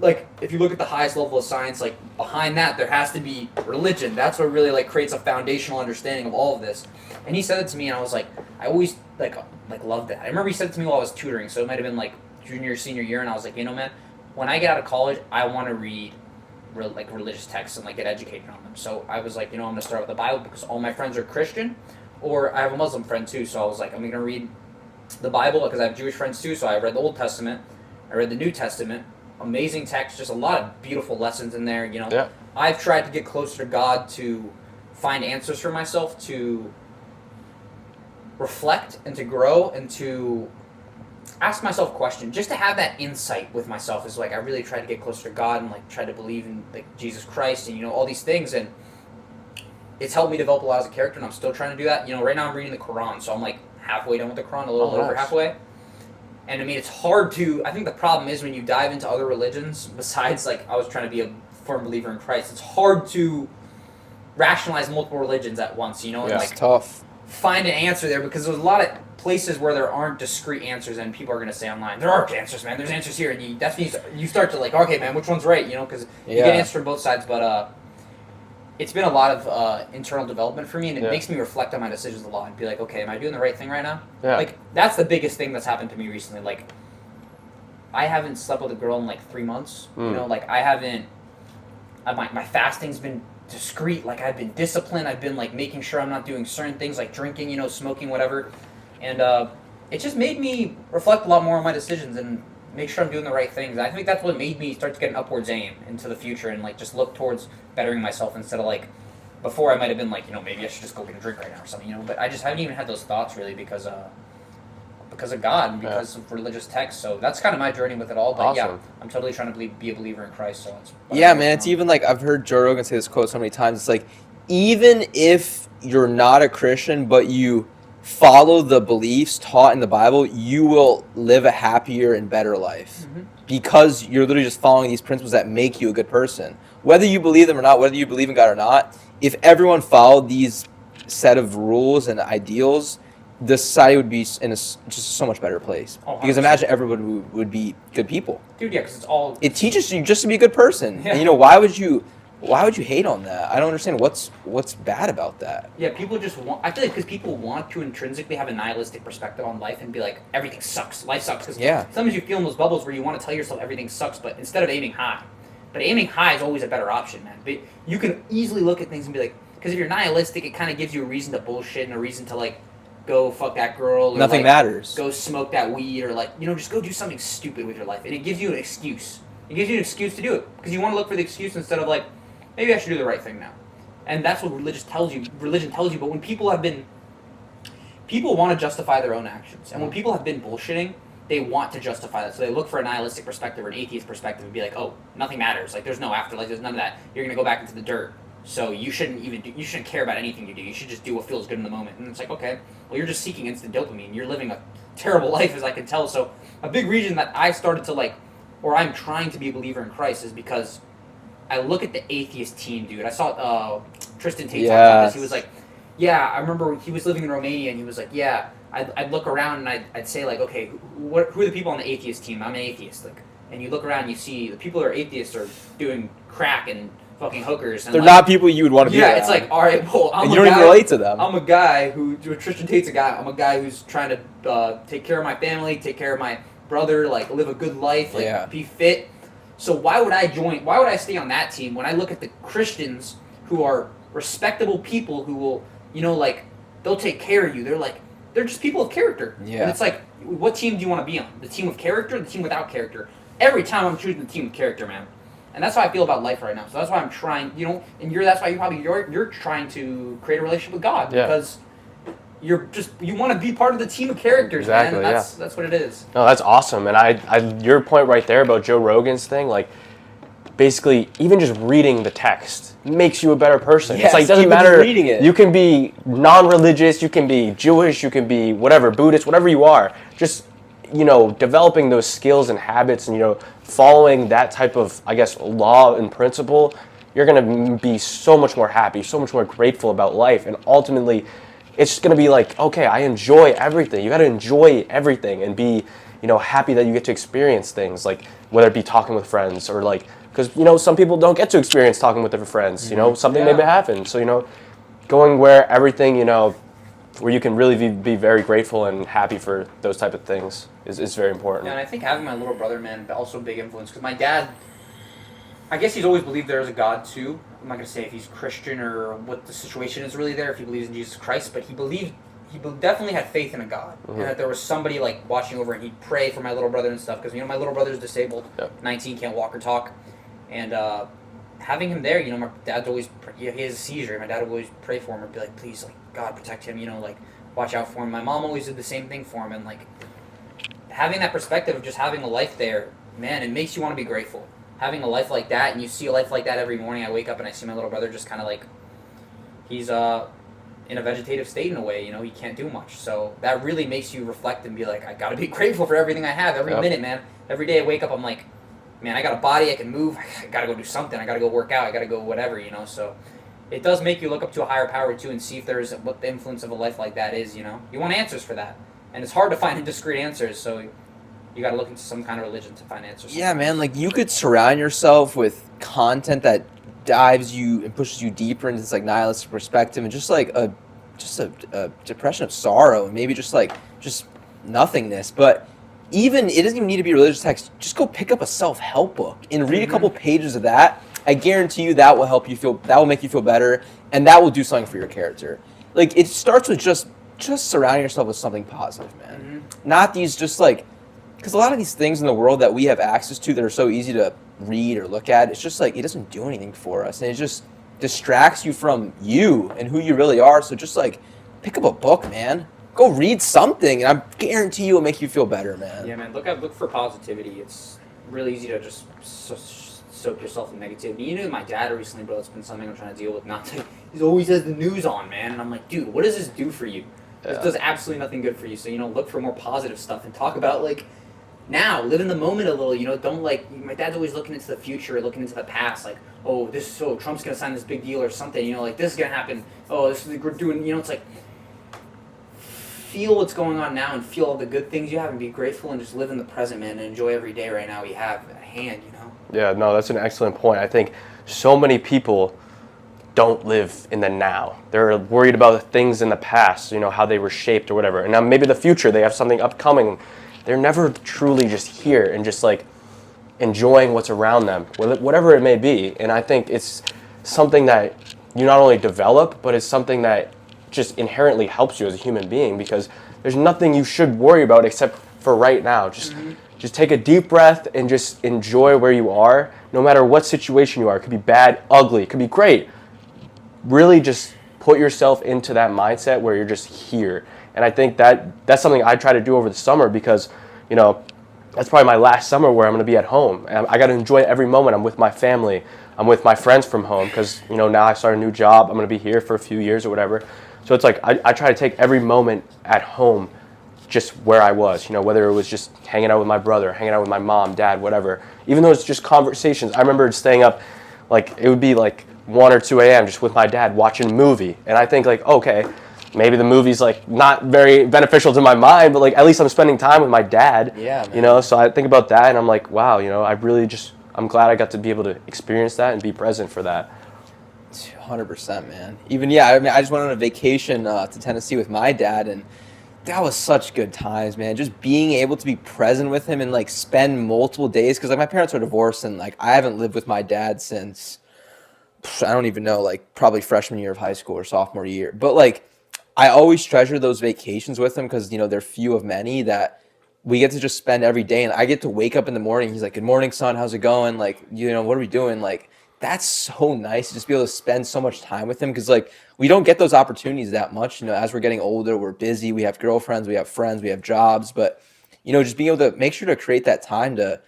Like, if you look at the highest level of science, like, behind that, there has to be religion. That's what really, like, creates a foundational understanding of all of this. And he said it to me, and I was like, I always, like loved that. I remember he said it to me while I was tutoring, so it might have been, like, junior, senior year, and I was like, man, when I get out of college, I want to read, religious texts and, like, get educated on them. So I was like, I'm going to start with the Bible because all my friends are Christian, or I have a Muslim friend, too, so I was like, I'm going to read the Bible because I have Jewish friends, too, so I read the Old Testament, I read the New Testament. Amazing text, just a lot of beautiful lessons in there, Yeah. I've tried to get closer to God, to find answers for myself, to reflect and to grow and to ask myself questions, just to have that insight with myself. Is like I really try to get closer to God and like try to believe in like Jesus Christ and all these things, and it's helped me develop a lot as a character, and I'm still trying to do that. Right now I'm reading the Quran, so I'm like halfway done with the Quran, a little over halfway. And I mean, it's hard to, I think the problem is when you dive into other religions, besides like I was trying to be a firm believer in Christ, it's hard to rationalize multiple religions at once, and like it's tough. Find an answer there, because there's a lot of places where there aren't discrete answers, and people are going to say online, there are answers, man, there's answers here, and that's when you start to like, okay, man, which one's right, because you get answers from both sides, but it's been a lot of internal development for me, and it makes me reflect on my decisions a lot and be like, okay, am I doing the right thing right now? Yeah. Like, that's the biggest thing that's happened to me recently. Like, I haven't slept with a girl in like 3 months. Like I haven't. My fasting's been discreet. Like I've been disciplined. I've been like making sure I'm not doing certain things like drinking, smoking, whatever. And it just made me reflect a lot more on my decisions and make sure I'm doing the right things. I think that's what made me start to get an upwards aim into the future and like just look towards bettering myself instead of like before I might have been like, maybe I should just go get a drink right now or something, But I just haven't even had those thoughts really because because of God and because of religious texts. So that's kind of my journey with it all. But yeah, Awesome. I'm totally trying to be a believer in Christ. So it's Yeah, man, it's even like I've heard Joe Rogan say this quote so many times. It's like, even if you're not a Christian, but you follow the beliefs taught in the Bible, you will live a happier and better life because you're literally just following these principles that make you a good person. Whether you believe them or not, whether you believe in God or not, if everyone followed these set of rules and ideals, the society would be in just so much better place. Oh, because imagine everyone would be good people. Dude, yeah, because it's all... It teaches you just to be a good person. Yeah. And, you know, why would you hate on that? I don't understand what's bad about that. Yeah, people just want... I feel like because people want to intrinsically have a nihilistic perspective on life and be like, everything sucks. Life sucks. Because sometimes you feel in those bubbles where you want to tell yourself everything sucks, but instead of aiming high. But aiming high is always a better option, man. But you can easily look at things and be like... Because if you're nihilistic, it kind of gives you a reason to bullshit and a reason to, like, go fuck that girl. Or, Nothing like, matters. Go smoke that weed or, like, you know, just go do something stupid with your life. And it gives you an excuse. It gives you an excuse to do it. Because you want to look for the excuse instead of, like, maybe I should do the right thing now. And that's what religion tells you. But when people have been... People want to justify their own actions. And when people have been bullshitting, they want to justify that. So they look for a nihilistic perspective or an atheist perspective and be like, oh, nothing matters. Like, there's no afterlife. There's none of that. You're going to go back into the dirt. So you shouldn't care about anything you do. You should just do what feels good in the moment. And it's like, okay, well, you're just seeking instant dopamine. You're living a terrible life, as I can tell. So a big reason that I started to, like, or I'm trying to be a believer in Christ is because I look at the atheist team, dude. I saw Tristan Tate talk about this. He was like, yeah, I remember he was living in Romania, and he was like, yeah, I'd look around and I'd say, like, okay, who are the people on the atheist team? I'm an atheist. Like, and you look around and you see the people that are atheists are doing crack and fucking hookers. And they're like, not people you would want to be around. Yeah, it's like, all right, well, you don't even relate to them. I'm a guy Tristan Tate's a guy. I'm a guy who's trying to take care of my family, take care of my brother, like, live a good life, like, be fit. So why would I stay on that team when I look at the Christians who are respectable people who will, you know, like, they'll take care of you. They're just people of character. Yeah. And it's like, what team do you want to be on? The team of character or the team without character? Every time I'm choosing the team of character, man. And that's how I feel about life right now. So that's why I'm trying, you know, and that's why you're trying to create a relationship with God. Yeah. Because you want to be part of the team of characters, exactly, man. And that's what it is. No, that's awesome. And I your point right there about Joe Rogan's thing, like, basically, even just reading the text makes you a better person. Yes, it's like, it doesn't matter. Reading it. You can be non-religious, you can be Jewish, you can be whatever, Buddhist, whatever you are. Just, you know, developing those skills and habits and, you know, following that type of, I guess, law and principle, you're going to be so much more happy, so much more grateful about life. And ultimately, it's just going to be like, okay, I enjoy everything. You got to enjoy everything and be, you know, happy that you get to experience things, like whether it be talking with friends or like, because, you know, some people don't get to experience talking with their friends, you know, something maybe happened. So, you know, going where everything, you know, where you can really be very grateful and happy for those type of things is very important. Yeah, and I think having my little brother, man, also a big influence. Because my dad, I guess he's always believed there is a God, too. I'm not going to say if he's Christian or what the situation is really there, if he believes in Jesus Christ, but he definitely had faith in a God. And that there was somebody, like, watching over, and he'd pray for my little brother and stuff. Because, you know, my little brother's disabled, 19, can't walk or talk. And having him there, you know, my dad's always, he has a seizure. My dad would always pray for him and be like, please, like, God, protect him, you know, like, watch out for him. My mom always did the same thing for him. And, like, having that perspective of just having a life there, man, it makes you want to be grateful. Having a life like that, and you see a life like that every morning. I wake up and I see my little brother just kind of like, he's in a vegetative state in a way, you know, he can't do much. So that really makes you reflect and be like, I got to be grateful for everything I have every minute, man. Every day I wake up, I'm like, man, I got a body, I can move, I got to go do something, I got to go work out, I got to go whatever, you know. So it does make you look up to a higher power, too, and see if there's what the influence of a life like that is, you know. You want answers for that. And it's hard to find discrete answers, so you got to look into some kind of religion to find answers. Yeah, man, like, you could surround yourself with content that dives you and pushes you deeper into this, like, nihilistic perspective and just a depression of sorrow and maybe just nothingness. But even, it doesn't even need to be a religious text. Just go pick up a self-help book and read a couple pages of that. I guarantee you that will help you that will make you feel better, and that will do something for your character. Like, it starts with just surrounding yourself with something positive, man. Not these just, like, because a lot of these things in the world that we have access to that are so easy to read or look at, it's just like, it doesn't do anything for us, and it just distracts you from you and who you really are. So just, like, pick up a book, man. go read something, and I guarantee you it'll make you feel better, man. Yeah, man. Look for positivity. It's really easy to just soak yourself in negativity. You know, my dad recently, bro, it's been something I'm trying to deal with. He always has the news on, man, and I'm like, dude, what does this do for you? Yeah. This does absolutely nothing good for you. So, look for more positive stuff and talk about, like, now, live in the moment a little, don't, like, my dad's always looking into the future, looking into the past, like, Trump's going to sign this big deal or something, like, this is going to happen, we're doing, it's like, feel what's going on now and feel all the good things you have and be grateful and just live in the present, man, and enjoy every day right now we have at hand, Yeah, no, that's an excellent point. I think so many people don't live in the now. They're worried about the things in the past, how they were shaped or whatever. And now maybe the future, they have something upcoming. They're never truly just here and just like enjoying what's around them, whatever it may be. And I think it's something that you not only develop, but it's something that just inherently helps you as a human being, because there's nothing you should worry about except for right now. Just take a deep breath and just enjoy where you are, no matter what situation you are. It could be bad, ugly, it could be great. Really just put yourself into that mindset where you're just here. And I think that's something I try to do over the summer, because, that's probably my last summer where I'm going to be at home. And I got to enjoy every moment. I'm with my family. I'm with my friends from home because, now I start a new job. I'm going to be here for a few years or whatever. So it's like I try to take every moment at home just where I was, whether it was just hanging out with my brother, hanging out with my mom, dad, whatever. Even though it's just conversations. I remember staying up, like, it would be like 1 or 2 a.m. just with my dad watching a movie. And I think, like, okay, maybe the movie's, like, not very beneficial to my mind, but, like, at least I'm spending time with my dad. Yeah, man. So I think about that, and I'm like, wow, I'm glad I got to be able to experience that and be present for that. 100%, man. Even, I just went on a vacation to Tennessee with my dad, and that was such good times, man. Just being able to be present with him and, like, spend multiple days, because, like, my parents are divorced, and, like, I haven't lived with my dad since, I don't even know, like, probably freshman year of high school or sophomore year. But, like, I always treasure those vacations with him because, they're few of many that we get to just spend every day. And I get to wake up in the morning. He's like, good morning, son. How's it going? Like, what are we doing? Like, that's so nice to just be able to spend so much time with him, because, like, we don't get those opportunities that much. As we're getting older, we're busy. We have girlfriends, we have friends, we have jobs. But, just being able to make sure to create that time to,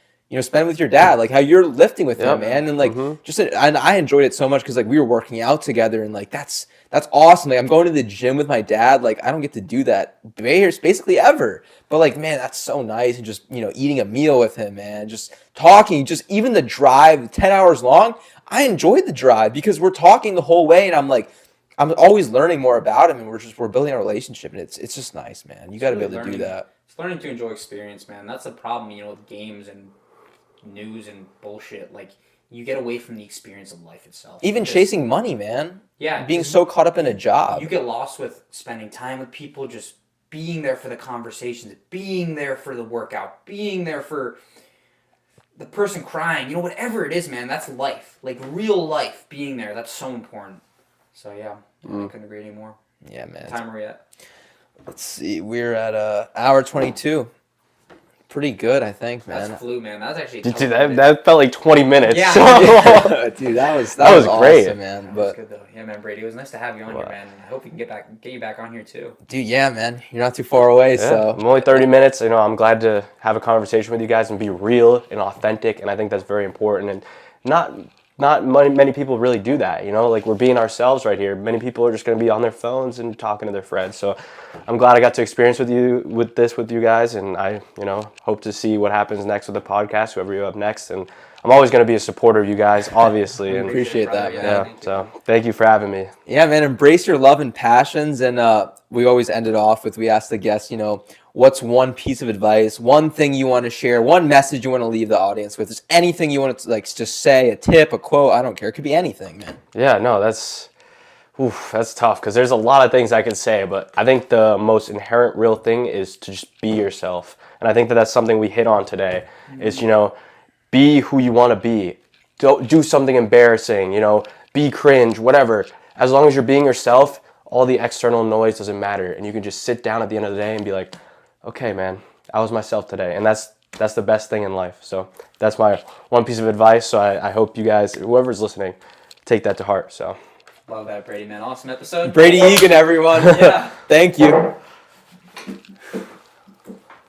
spend with your dad, like how you're lifting with him, man. And, like, and I enjoyed it so much because, like, we were working out together, and, like, that's awesome. Like, I'm going to the gym with my dad. Like, I don't get to do that basically ever. But, like, man, that's so nice. And just, eating a meal with him, man. Just talking, just even the drive, 10 hours long. I enjoyed the drive because we're talking the whole way. And I'm always learning more about him. And we're building a relationship. And it's just nice, man. You got to be able to do that. It's learning to enjoy experience, man. That's the problem, with games and news and bullshit. Like, you get away from the experience of life itself. Even chasing money, man. Yeah. Being so caught up in a job. You get lost with spending time with people, just being there for the conversations, being there for the workout, being there for the person crying, whatever it is, man. That's life. Like, real life, being there. That's so important. So, yeah. I couldn't agree anymore. Yeah, man. What time are we at? Let's see. We're at hour 22. Pretty good, I think, man. That's flew, man. That was actually Dude, that felt like 20 minutes. Yeah. Dude, that was great. Awesome, man. That was good, though. Yeah, man, Brady, it was nice to have you on here, man. I hope we can get you back on here, too. Dude, yeah, man. You're not too far away, so. I'm only 30 minutes. I'm glad to have a conversation with you guys and be real and authentic, and I think that's very important. And not many people really do that, like, we're being ourselves right here. Many people are just going to be on their phones and talking to their friends. So I'm glad I got to experience with you guys, and I, hope to see what happens next with the podcast, whoever you have next. And I'm always going to be a supporter of you guys, obviously. And appreciate that, man. Yeah, so thank you for having me. Yeah, man, embrace your love and passions. And we always end it off with, we ask the guests, what's one piece of advice, one thing you want to share, one message you want to leave the audience with? Is anything you want to, like, just say, a tip, a quote? I don't care. It could be anything, man. Yeah, no, that's tough because there's a lot of things I could say, but I think the most inherent real thing is to just be yourself. And I think that's something we hit on today is, be who you want to be. Don't do something embarrassing, be cringe, whatever. As long as you're being yourself, all the external noise doesn't matter. And you can just sit down at the end of the day and be like, okay, man, I was myself today. And that's the best thing in life. So that's my one piece of advice. So I hope you guys, whoever's listening, take that to heart. So love that, Brady, man. Awesome episode. Brady Eagan, everyone. Yeah. Thank you.